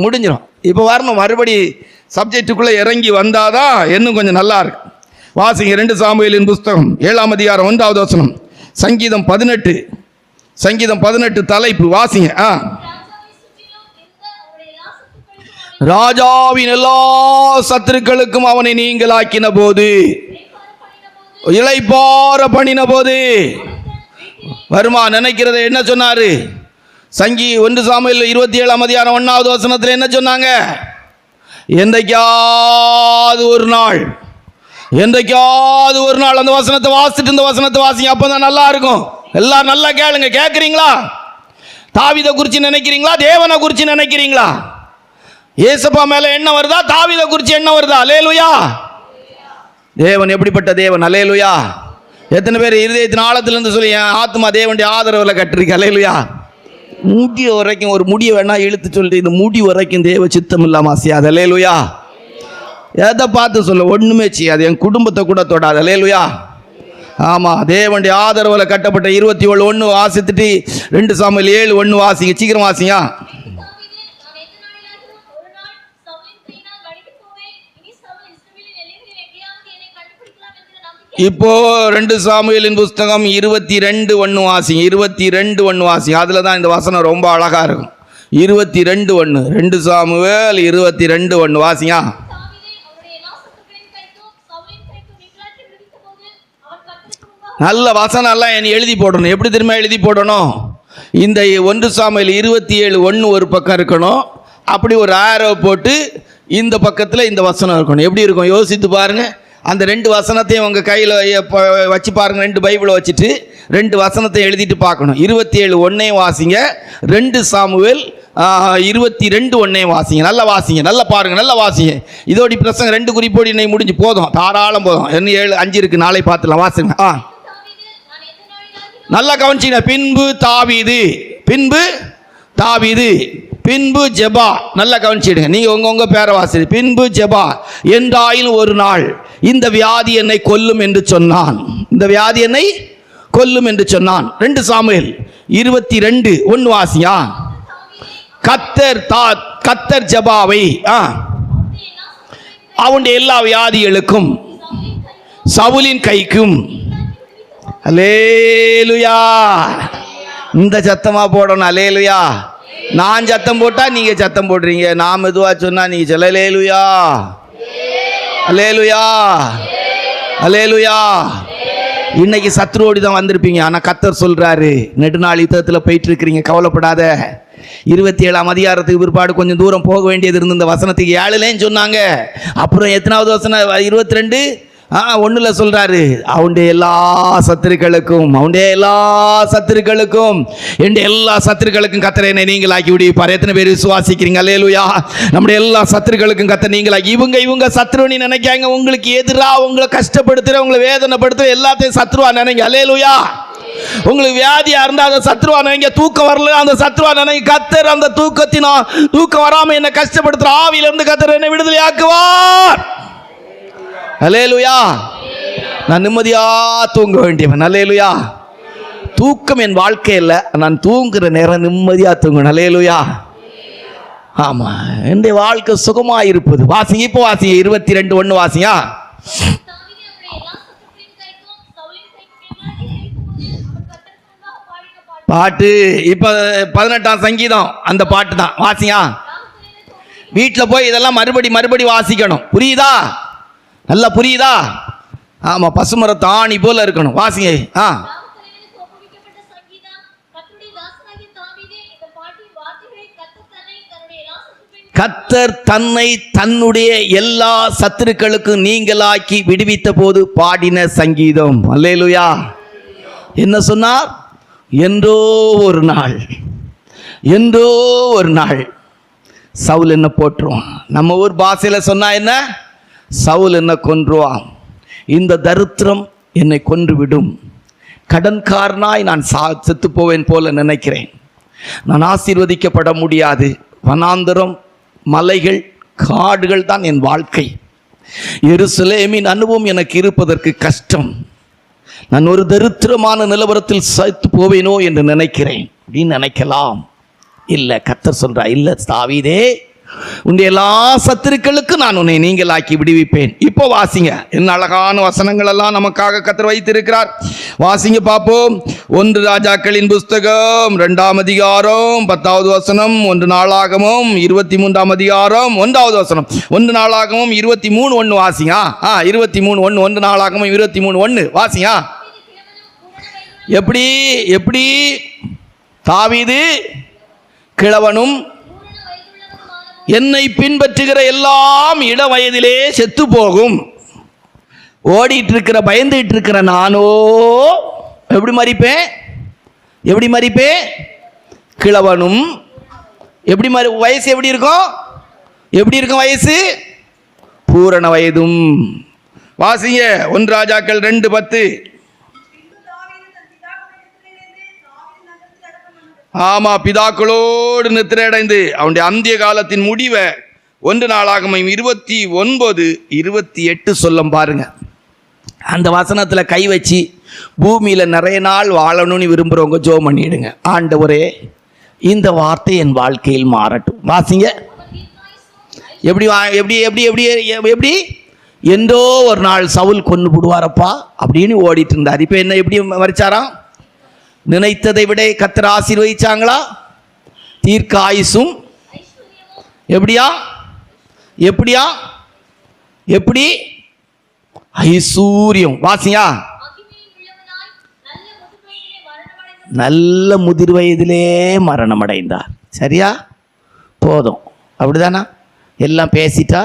முடிஞ்சிடும். இப்போ வரணும், மறுபடி சப்ஜெக்டுக்குள்ளே இறங்கி வந்தாதான் இன்னும் கொஞ்சம் நல்லா இருக்கு. வாசிங்க 2 சாமுவேலின் புஸ்தகம் 7ஆம் அதிகாரம் 1வது வசனம். சங்கீதம் 18 தலைப்பு வாசிங்க. ராஜாவின் எல்லா சத்துருக்களுக்கும் அவனை நீங்களாக்கின போது, இளைப்பாற பண்ணின போது வருமா நினைக்கிறத என்ன சொன்னாரு? 1 சாமுவேல் 27ஆம் அதிகாரம் 1வது வசனத்தில் என்ன சொன்னாங்க? என்றைக்காவது ஒரு நாள் அந்த வசனத்தை வாசிட்டு இந்த வசனத்தை வாசிங்க. அப்பதான் நல்லா இருக்கும். எல்லாரும் நல்லா கேளுங்க. கேட்குறீங்களா? தாவீதை குறித்து நினைக்கிறீங்களா? தேவனை குறித்து நினைக்கிறீங்களா? ஏசப்பா மேல என்ன வருதா? தாவீதை குறித்து என்ன வருதா? அல்லேலூயா. தேவன் எப்படிப்பட்ட தேவன். அல்லேலூயா. எத்தனை பேர் இருதயத்தின் ஆழத்திலிருந்து சொல்லி என் ஆத்மா தேவனுடைய ஆதரவுல கட்டிருக்கு. அல்லேலூயா. முடிய வரைக்கும் ஒரு முடிய வேணா இழுத்து சொல்லிட்டு இந்த முடி வரைக்கும் தேவ சித்தம் இல்லாம செய்யாது. அல்லேலூயா. எதை பார்த்து சொல்ல ஒண்ணுமே செய்யாது. என் குடும்பத்தை கூட தொடாது. அல்லேலூயா. ஆமா, தேவனுடைய ஆதரவுல கட்டப்பட்ட 27:1 வாசித்துட்டு 2 சாமுவேல் 7:1 வாசிங்க. சீக்கிரம் வாசிங்க. இப்போ 2 சாமுவேலின் புஸ்தகம் 22:1 வாசிங்க. 22:1 வாசிங்க. அதுல தான் இந்த வசனம் ரொம்ப அழகா இருக்கும். 22:1 2 சாமுவேல் 22:1 வாசிங்க. நல்ல வசனம் எல்லாம் என்ன எழுதி போடணும். எப்படி திரும்ப எழுதி போடணும்? இந்த 1 சாமுவேல் 27:1 ஒரு பக்கம் இருக்கணும். அப்படி ஒரு ஆரோ போட்டு இந்த பக்கத்தில் இந்த வசனம் இருக்கணும். எப்படி இருக்கும் யோசித்து பாருங்க. அந்த 2 வசனத்தையும் உங்கள் கையில் வச்சு பாருங்க. 2 பைபிளை வச்சுட்டு 2 வசனத்தை எழுதிட்டு பார்க்கணும். 27:1 வாசிங்க. 2 சாமுவேல் 22:1 வாசிங்க. நல்லா வாசிங்க, நல்லா பாருங்க, நல்லா வாசிங்க. இதோடி பிரசங்க 2 குறிப்போடு இன்னைக்கு முடிஞ்சு போதும், தாராளம் போதும். இன்னும் 7-5 இருக்கு, நாளை பார்த்துலாம். வாசிங்க. நல்லா கவனிச்சிங்க. பின்பு ஜெபா. நல்லா கவனிச்சிடுங்க. நீங்க உங்க பேரை வாசி. பின்பு ஜெபா என்றாயில் ஒரு நாள் இந்த வியாதி என்னை கொல்லும் என்று சொன்னான். 2 சாமுவேல் 22:1 வாசியா. கத்தர் ஜெபாவை அவனுடைய எல்லா வியாதிகளுக்கும் சவுலின் கைக்கும். அல்லேலுயா. இந்த சத்தமா போடணும். அல்லேலுயா. நான் சத்தம் போட்டா நீங்க சத்தம் போடுறீங்க, நான் மெதுவா சொன்னா நீங்க சொல்ல. அல்லேலுயா, அல்லேலுயா, அல்லேலுயா. இன்னைக்கு சத்ருவோடி தான் வந்திருப்பீங்க, ஆனா கர்த்தர் சொல்றாரு, நெடுநாள் யுத்தத்தில் போயிட்டு இருக்கிறீங்க, கவலைப்படாத. 27ஆம் அதிகாரத்துக்கு பிற்பாடு கொஞ்சம் தூரம் போக வேண்டியது இருந்து இந்த வசனத்துக்கு 7லேன்னு சொன்னாங்க. அப்புறம் எத்தனாவது வசனம்? 22 1 சொல்றாரு, அவனுடைய எல்லா சத்துருக்களுக்கும், அவனுடைய எல்லா சத்துருக்களுக்கும், என்னுடைய எல்லா சத்துருக்களுக்கும் கர்த்தர் என்னை நீங்களாக்கி விடுவிப்பார். எத்தனை பேர் விசுவாசிக்கிறீங்க? அல்லேலூயா. நம்முடைய எல்லா சத்துருக்களுக்கும் கர்த்தர் நீங்களாக்கி. இவங்க சத்ருன்னு நினைக்காங்க, உங்களுக்கு எதிராக உங்களை கஷ்டப்படுத்துற, உங்களை வேதனைப்படுத்துற எல்லாத்தையும் சத்ருவா நினைங்க. அல்லேலூயா. உங்களுக்கு வியாதியா இருந்தா அந்த சத்ருவா நினைங்க. தூக்கம் வரல அந்த சத்ருவா நினைங்க. கர்த்தர் அந்த தூக்கம் வராம என்ன கஷ்டப்படுத்துற ஆவியிலிருந்து கர்த்தர் என்னை விடுதலை ஆக்குவார். அல்லேலூயா. நான் நிம்மதியா தூங்க வேண்டியவன். அல்லேலூயா. தூக்கம் என் வாழ்க்கையில், நான் தூங்குற நேரம் நிம்மதியா தூங்கணும். அல்லேலூயா. ஆமா, என்னுடைய வாழ்க்கை சுகமா இருப்பது. வாசிங்க, இப்போ வாசிங்க 22:1 வாசியா. பாட்டு இப்ப 18ஆம் சங்கீதம் அந்த பாட்டு தான். வாசியா. வீட்டில் போய் இதெல்லாம் மறுபடி வாசிக்கணும். புரியுதா? நல்லா புரியுதா? ஆமா, பசுமரத்து ஆணி போல இருக்கணும். வாசிங்க. கர்த்தர் தன்னை தன்னுடைய எல்லா சத்துருக்களுக்கும் நீங்களாக்கி விடுவித்த போது பாடின சங்கீதம். அல்லேலூயா. என்ன சொன்னார்? என்றோ ஒரு நாள் சவுல் என்ன போட்டுருவான். நம்ம ஊர் பாஷையில் சொன்னா என்ன? சவுல் என்ன கொன்றுவான். இந்த தரித்திரம் என்னை கொன்றுவிடும். கடன்காரனாய் நான் செத்து போவேன் போல நினைக்கிறேன். நான் ஆசீர்வதிக்கப்பட முடியாது. வனாந்தரம், மலைகள், காடுகள் தான் என் வாழ்க்கை. எருசலேமின் அனுபவம் எனக்கு இருப்பதற்கு கஷ்டம். நான் ஒரு தரித்திரமான நிலவரத்தில் செத்து போவேனோ என்று நினைக்கிறேன் அப்படின்னு நினைக்கலாம். இல்லை, கர்த்தர் சொல்றா, இல்லை தாவீதே, உன்னுடைய எல்லா சத்துருக்களுக்கும் நான் உன்னை நீங்களாக்கி விடுவிப்பேன். இப்போ வாசிங்க, என்ன அழகான வசனங்கள் எல்லாம் நமக்காக கர்த்தர் வைத்திருக்கிறார். வாசிங்க பார்ப்போம். 1 ராஜாக்களின் புஸ்தகம் 2ஆம் அதிகாரம் 10வது வசனம், 1 நாளாகமும் 23ஆம் அதிகாரம் 1வது வசனம், 1 நாளாகமும் 23:1 வாசிங்க. 23:1, 1 நாளாகமும் 23:1 வாசிங்க. எப்படி தாவீது கிழவனும் என்னை பின்பற்றுகிற எல்லாம் இள வயதிலே செத்து போகும். ஓடிட்டு இருக்கிற, பயந்துட்டு இருக்கிற நானோ எப்படி மரிப்பேன்? கிழவனும் எப்படி வயசு எப்படி இருக்கும் வயசு? பூரண வயதும். வாசிங்க 1 ராஜாக்கள் 2:10. ஆமா, பிதாக்களோடு நித்திரை அடைந்து அவனுடைய அந்திய காலத்தின் முடிவை 1 நாளாகமம் 29:28 சொல்லும் பாருங்க. அந்த வசனத்துல கை வச்சு பூமியில நிறைய நாள் வாழணும்னு விரும்புறவங்க ஜெபம் பண்ணிடுங்க. ஆண்டவரே, இந்த வார்த்தை என் வாழ்க்கையில் மாறட்டும். வாசிங்க. எப்படி எந்தோ ஒரு நாள் சவுல் கொன்னு போடுவாரப்பா அப்படின்னு ஓடிட்டு இருந்தார். இப்ப என்ன எப்படி மறிச்சாராம்? நினைத்ததை விட கர்த்தர் ஆசீர்வதிச்சாங்களா? தீர்க்க ஆயுசும் எப்படி ஐசூரியம். வாசியா. நல்ல முதிர் வயதிலே மரணம் அடைந்தார். சரியா? போதும். அப்படிதானா? எல்லாம் பேசிட்டா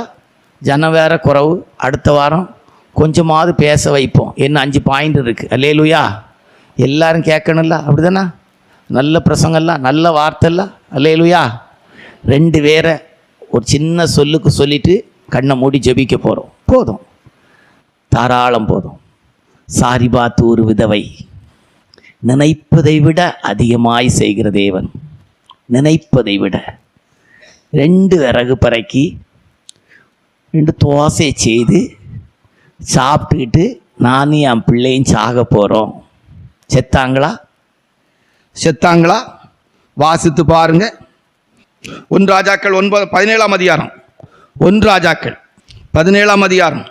ஜனம் வேற குறவு. அடுத்த வாரம் கொஞ்சமாவது பேச வைப்போம். என்ன 5 பாயிண்ட் இருக்கு. அல்லேலூயா. எல்லாரும் கேட்கணும்ல. அப்படிதானா? நல்ல பிரசங்கம்லாம், நல்ல வார்த்தைலாம். அல்லேலூயா. 2 பேரை ஒரு சின்ன சொல்லுக்கு சொல்லிட்டு கண்ணை மூடி ஜெபிக்க போகிறோம். போதும், தாராளம் போதும். சாரிபாத் ஒரு விதவை, நினைப்பதை விட அதிகமாய் செய்கிற தேவன். நினைப்பதை விட 2 விறகு பறக்கி 2 தோசை செய்து சாப்பிட்டுக்கிட்டு நானும் என் பிள்ளையும் சாக போகிறோம். செத்தாங்களா? வாசித்து பாருங்க. 1 ராஜாக்கள் 17ஆம் அதிகாரம், 1 ராஜாக்கள் 17ஆம் அதிகாரம்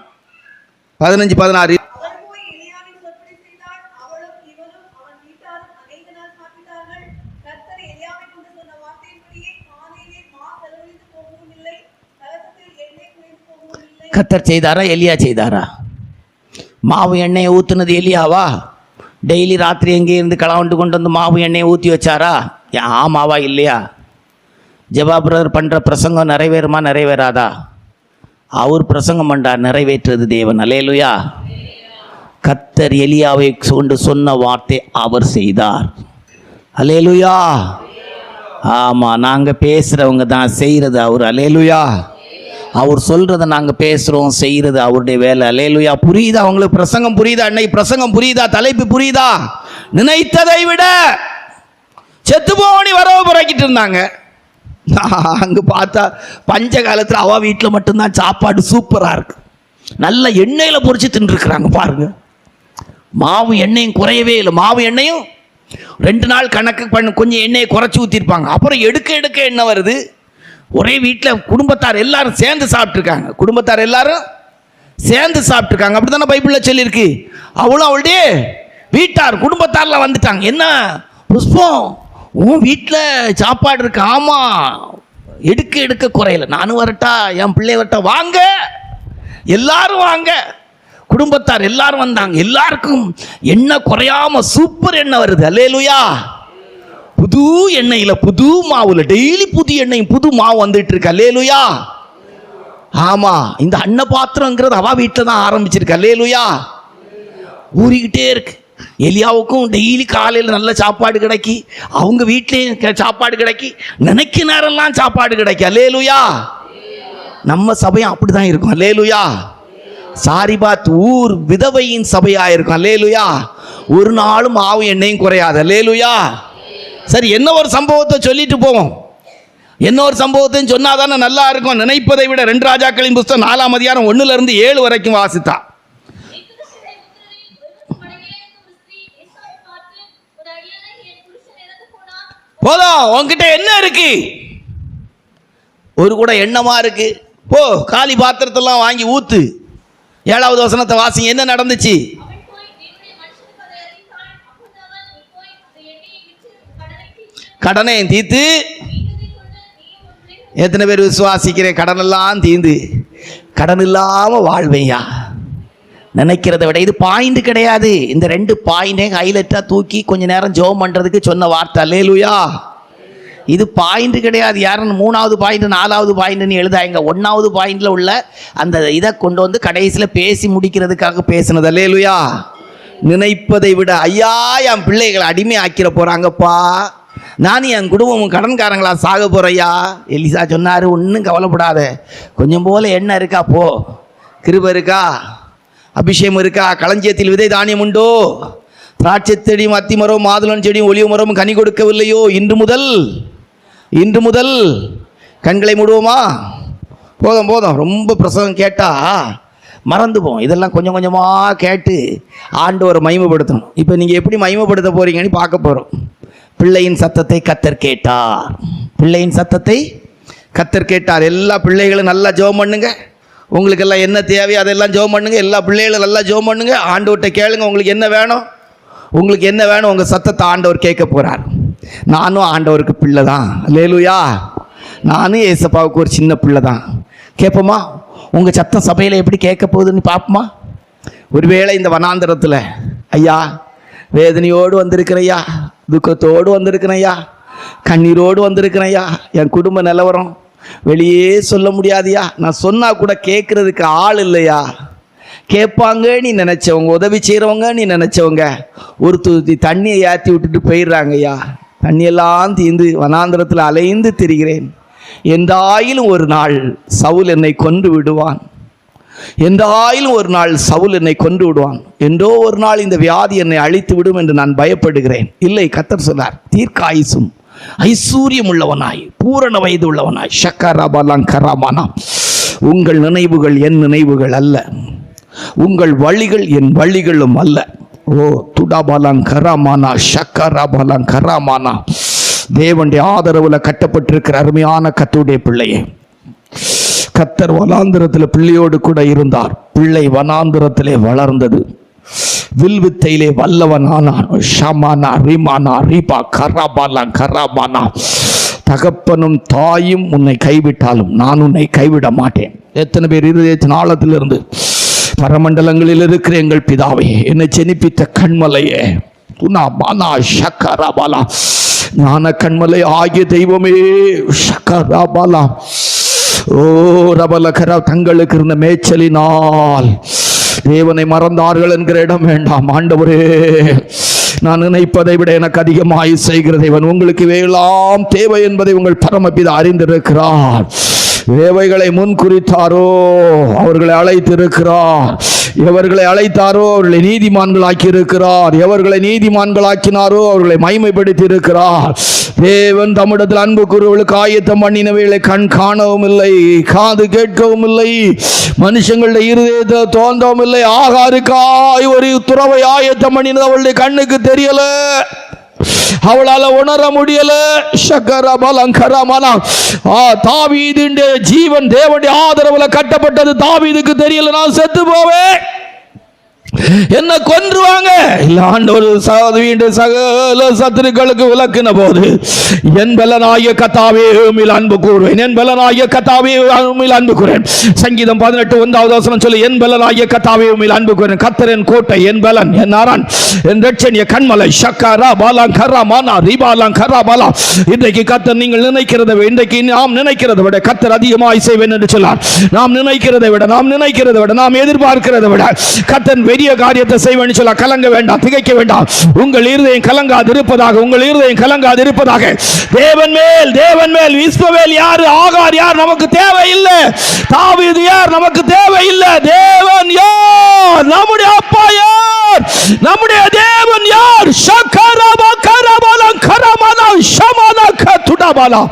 15, 16. அவள் போய் எலியாவின் சொற்படி செய்தாள். அவளும் இவனும் அவன் வீட்டாரும் அநேக நாள் சாப்பிட்டார்கள். கர்த்தர் எலியாவை கொண்டு சொன்ன வார்த்தையின்படியே காலையிலே மா செலவழித்து போகவும் இல்லை, கலசத்தில் எண்ணெய் குறைந்து போகவும் இல்லை. கர்த்தர் செய்தாரா எலியா செய்தாரா? மாவு எண்ணெயை ஊற்றுனது எலியாவா? டெய்லி ராத்திரி எங்கே இருந்து களவண்டு கொண்டு வந்து மாவு எண்ணெயை ஊற்றி வச்சாரா? ஆமாவா இல்லையா? ஜெபா பிரதர் பண்ணுற பிரசங்கம் நிறைவேறுமா நிறைவேறாதா? அவர் பிரசங்கம் பண்ணார், நிறைவேற்றது தேவன். அல்லேலூயா. கர்த்தர் எலியாவை கொண்டு சொன்ன வார்த்தை அவர் செய்தார். அல்லேலூயா. ஆமாம், நாங்கள் பேசுகிறவங்க தான், செய்கிறது அவர். அல்லேலூயா. அவர் சொல்கிறத நாங்கள் பேசுகிறோம், செய்கிறது அவருடைய வேலை. அல்லேலூயா. புரியுதா அவங்களுக்கு? பிரசங்கம் புரியுதா? அன்னைக்கு பிரசங்கம் புரியுதா? தலைப்பு புரியுதா? நினைத்ததை விட செத்து போனி வரவு புறக்கிட்டு இருந்தாங்க. அங்கே பார்த்தா பஞ்ச காலத்தில் அவ வீட்டில் மட்டும்தான் சாப்பாடு சூப்பராக இருக்கு, நல்ல எண்ணெயில் பொரிச்சு தின்னுருக்குறாங்க பாருங்க. மாவு எண்ணெயும் குறையவே இல்லை. மாவு எண்ணெயும் 2 நாள் கணக்கு பண்ண கொஞ்சம் எண்ணெயை குறைச்சி ஊற்றிருப்பாங்க. அப்புறம் எடுக்க எண்ணெய் வருது. ஒரே வீட்டில் குடும்பத்தார் எல்லாரும் சேர்ந்து சாப்பிட்ருக்காங்க. குடும்பத்தார் எல்லாரும் சேர்ந்து சாப்பிட்ருக்காங்க. அப்படி தானே பைபிளில் சொல்லியிருக்கு. அவளும் அவளுடைய வீட்டார் குடும்பத்தாரில் வந்துட்டாங்க. என்ன புஷ்பம், உன் வீட்டில் சாப்பாடு இருக்கு? ஆமாம், எடுக்க குறையல. நானும் வரட்டா, என் பிள்ளை வரட்டா? வாங்க, எல்லாரும் வாங்க. குடும்பத்தார் எல்லாரும் வந்தாங்க. எல்லாருக்கும் எண்ணெய் குறையாம சூப்பர் எண்ணெய் வருது. அல்லேலூயா. புது எண்ணெயில் புது மாவுல டெய்லி புது எண்ணெயும் புது மாவு வந்துட்டு இருக்கு. அல்லேலூயா. ஆமா, இந்த அன்ன பாத்திரங்கிறது அவ வீட்டில் தான் ஆரம்பிச்சிருக்கு. அல்லேலூயா. ஊறிக்கிட்டே இருக்கு. எலியாவுக்கும் டெய்லி காலையில் நல்ல சாப்பாடு கிடைக்கி, அவங்க வீட்லேயும் சாப்பாடு கிடைக்கி, நினைக்க நேரம்லாம் சாப்பாடு கிடைக்கும். அல்லேலூயா. நம்ம சபையும் அப்படிதான் இருக்கும். அல்லேலூயா. சாரிபாத் ஊர் விதவையின் சபையா இருக்கும். அல்லேலூயா. ஒரு நாளும் மாவு எண்ணெயும் குறையாது. அல்லேலூயா. சரி, என்ன ஒரு சம்பவத்தை சொல்லிட்டு போவோம். என்ன ஒரு சம்பவத்தையும் சொன்னாதானே நல்லா இருக்கும். நினைப்பதை விட 2 ராஜாக்களின் புஸ்தகம் 4ஆம் அதிகாரம் 1 - 7 வரைக்கும் வாசித்தா. போதும், உன்கிட்ட என்ன இருக்கு? ஒரு கூட எண்ணமா இருக்கு, போ காலி பாத்திரத்தெல்லாம் வாங்கி ஊத்து. 7வது வசனத்தை வாசிங்க. என்ன நடந்துச்சு? கடனையும் தீர்த்து. எத்தனை பேர் விசுவாசிக்கிறேன்? கடனெல்லாம் தீர்ந்து கடன் இல்லாமல் வாழ்வையா நினைக்கிறத விட இது பாயிண்ட் கிடையாது. இந்த 2 பாயிண்டே ஹைலைட்டாக தூக்கி கொஞ்ச நேரம் ஜெபம் பண்ணுறதுக்கு சொன்ன வார்த்தை. அல்லேலூயா. இது பாயிண்ட் கிடையாது. யாரும் 3வது பாயிண்ட் 4வது பாயிண்ட்னு எழுதாங்க. 1வது பாயிண்டில் உள்ள அந்த இதை கொண்டு வந்து கடைசியில் பேசி முடிக்கிறதுக்காக பேசினது. அல்லேலூயா. நினைப்பதை விட ஐயா என் பிள்ளைகளை அடிமை ஆக்கிற போகிறாங்கப்பா, நானும் என் குடும்பமும் கடன்காரங்களா சாக போறையா. எலிசா சொன்னார், ஒன்றும் கவலைப்படாத, கொஞ்சம் போல எண்ணெய் இருக்கா, போ, கிருபை இருக்கா, அபிஷேகம் இருக்கா, களஞ்சியத்தில் விதை தானியம் உண்டோ, திராட்சை செடியும் அத்தி மரம் மாதுளம் செடியும் ஒலிவு மரமும் கனி கொடுக்கவில்லையோ, இன்று முதல் கண்களை மூடுவோமா? போதும், ரொம்ப பிரசங்கம் கேட்டால் மறந்து போவோம். இதெல்லாம் கொஞ்சம் கொஞ்சமாக கேட்டு ஆண்டவரை மகிமைப்படுத்தணும். இப்போ நீங்கள் எப்படி மகிமைப்படுத்த போகிறீங்கன்னு பார்க்க போகிறோம். பிள்ளையின் சத்தத்தை கர்த்தர் கேட்டார். பிள்ளையின் சத்தத்தை கர்த்தர் கேட்டார். எல்லா பிள்ளைகளும் நல்லா ஜெபம் பண்ணுங்க. உங்களுக்கு எல்லாம் என்ன தேவையோ அதெல்லாம் ஜெபம் பண்ணுங்க. எல்லா பிள்ளைகளும் நல்லா ஜெபம் பண்ணுங்க. ஆண்டவர்கிட்ட கேளுங்க, உங்களுக்கு என்ன வேணும், உங்களுக்கு என்ன வேணும். உங்கள் சத்தத்தை ஆண்டவர் கேட்க போகிறார். நானும் ஆண்டவருக்கு பிள்ளை தான். அல்லேலூயா. நானும் ஏசப்பாவுக்கு ஒரு சின்ன பிள்ளை தான். கேட்போமா? உங்கள் சத்தம் சபையில் எப்படி கேட்க போகுதுன்னு பார்ப்போமா? ஒருவேளை இந்த வனாந்தரத்தில் ஐயா வேதனையோடு வந்திருக்கிறையா, துக்கத்தோடு வந்திருக்கிறேயா, கண்ணீரோடு வந்திருக்கிறேயா, என் குடும்ப நிலவரம் வெளியே சொல்ல முடியாதியா, நான் சொன்னால் கூட கேட்குறதுக்கு ஆள் இல்லையா, கேட்பாங்க நீ நினச்சவங்க, உதவி செய்கிறவங்க நீ நினச்சவங்க ஒரு தூத்தி தண்ணியை ஏற்றி விட்டுட்டு போயிடுறாங்கய்யா. தண்ணியெல்லாம் தீர்ந்து வனாந்திரத்தில் அலைந்து திரிகிறேன். எந்தாயிலும் ஒரு நாள் சவுல் என்னை கொன்று விடுவான், எந்தாயிலும் ஒரு நாள் சவுல் என்னை கொன்று விடுவான், என்றோ ஒரு நாள் இந்த வியாதி என்னை அழித்து விடும் என்று நான் பயப்படுகிறேன். இல்லை, கர்த்தர் சொன்னார், தீர்க்காயுசும் ஐஸ்வர்யம் உள்ளவனாய் பூரண வயது உள்ளவனாய் ஷக்கரபலங்கரமானா, உங்கள் நினைவுகள் என் நினைவுகள் அல்ல, உங்கள் வழிகள் என் வழிகளும் அல்ல. ஓ துடபலங்கரமானா ஷக்கரபலங்கரமானா. தேவனுடைய ஆதரவுல கட்டப்பட்டிருக்கிற அருமையான கர்த்தருடைய பிள்ளையே, கர்த்தர் வனாந்திரத்தில் பிள்ளையோடு கூட இருந்தார். பிள்ளை வனாந்திரத்திலே வளர்ந்தது, வில்வித்தையிலே வல்லவனானான். ஷமானா ரிமானா ரிபா கராபாலா கராபானா. தகப்பனும் தாயும் உன்னை கைவிட்டாலும் நான் உன்னை கைவிட மாட்டேன். எத்தனை பேர் இருதயத்தின் ஆழத்திலிருந்து பரமண்டலங்களில் இருக்கிற எங்கள் பிதாவே, என்னை ஜெனிப்பித்த கண்மலையே, ஞான கண்மலை ஆகிய தெய்வமே, ஷக்கராபாலா, ஓ ரபலகரா, தங்களுக்கு இருந்த மேய்ச்சலினால் தேவனை மறந்தார்கள் என்கிற இடம் வேண்டாம். ஆண்டவரே, நான் நினைப்பதை விட எனக்கு அதிகமாய் செய்கிற தேவன், உங்களுக்கு இவையெல்லாம் தேவை என்பதை உங்கள் பரமபிதா அறிந்திருக்கிறார். தேவைகளை முன் குறித்தாரோ அவர்களை அழைத்திருக்கிறார். எவர்களை அழைத்தாரோ அவர்களை நீதிமான்களாக்கி இருக்கிறார். எவர்களை நீதிமான்களாக்கினாரோ அவர்களை மகிமைப்படுத்தி இருக்கிறார். தேவன் தம்மிடத்தில் அன்பு கூறுவர்களுக்கு ஆயத்தம் பண்ணினவைகளை கண் காணவும் இல்லை, காது கேட்கவும் இல்லை, மனுஷங்களுடைய இருதயத்தில் தோன்றவும் இல்லை. ஆகாருக்காய் ஒரு துறவை ஆயத்தம் பண்ணினது அவளுடைய கண்ணுக்கு தெரியல, அவளால உணர முடியல. தாவீதுடைய ஜீவன் தேவனுடைய ஆதரவுல கட்டப்பட்டது தாவீதுக்கு தெரியல. நான் செத்து போவேன், என்ன கொன்றுவாங்க. ஆண்டவர் சகல சத்துருக்களுக்கு விளக்கின போது, என் பலனாகிய கர்த்தாவே உம்மில் அன்பு கூறுவேன், என் பலனாகிய கர்த்தாவே உம்மில் அன்பு கூறுவேன். சங்கீதம் 18:1 சொல்லி, என் பலனாகிய கர்த்தாவே உம்மில் அன்பு கூறுவேன். கர்த்தர் என் கோட்டை, என் பலன், என் அரண், என் ரட்சன், என் கண்மலை. ஷக்கரா பாலா கரா மானா ரிபாலா கரா பாலா. இன்றைக்கு கர்த்தர் நீங்கள் நினைக்கிறதை, இன்றைக்கு நாம் நினைக்கிறதை விட கர்த்தர் அதிகமாய் செய்வேன் என்று சொன்னார். நாம் நினைக்கிறதை விட, நாம் எதிர்பார்க்கிறதை விட கர்த்தர் பெரிய காரியத்தை செய்வேன்னு சொல்ல. கலங்க வேண்டாம், திகைக்க வேண்டாம். உங்கள் இருதயம் கலங்காது இருப்பதாக, உங்கள் இருதயம் கலங்காது இருப்பதாக. தேவன் மேல் இஸ்ரவேல் யாரு, ஆகார் யார் நமக்கு தேவையில்லை, தாவீது யார் நமக்கு தேவையில்லை. தேவன் யார், நம்முடைய அப்பா யார், நம்முடைய தேவன் யார். ஷக்கரபா கரபலா கரமனா ஷமனா கதுடபலா.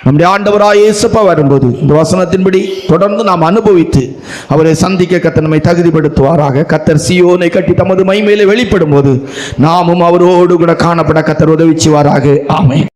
நம்முடைய ஆண்டவராய் இயேசுப்பா வரும்போது இந்த வசனத்தின்படி தொடர்ந்து நாம் அனுபவித்து அவரை சந்திக்க கர்த்தர் நம்மை தகுதிப்படுத்துவாராக. கர்த்தர் சீயோனை கட்டி தமது மகிமையிலே வெளிப்படும் போது நாமும் அவரோடு கூட காணப்பட கர்த்தர் உதவி செய்வாராக. ஆமென்.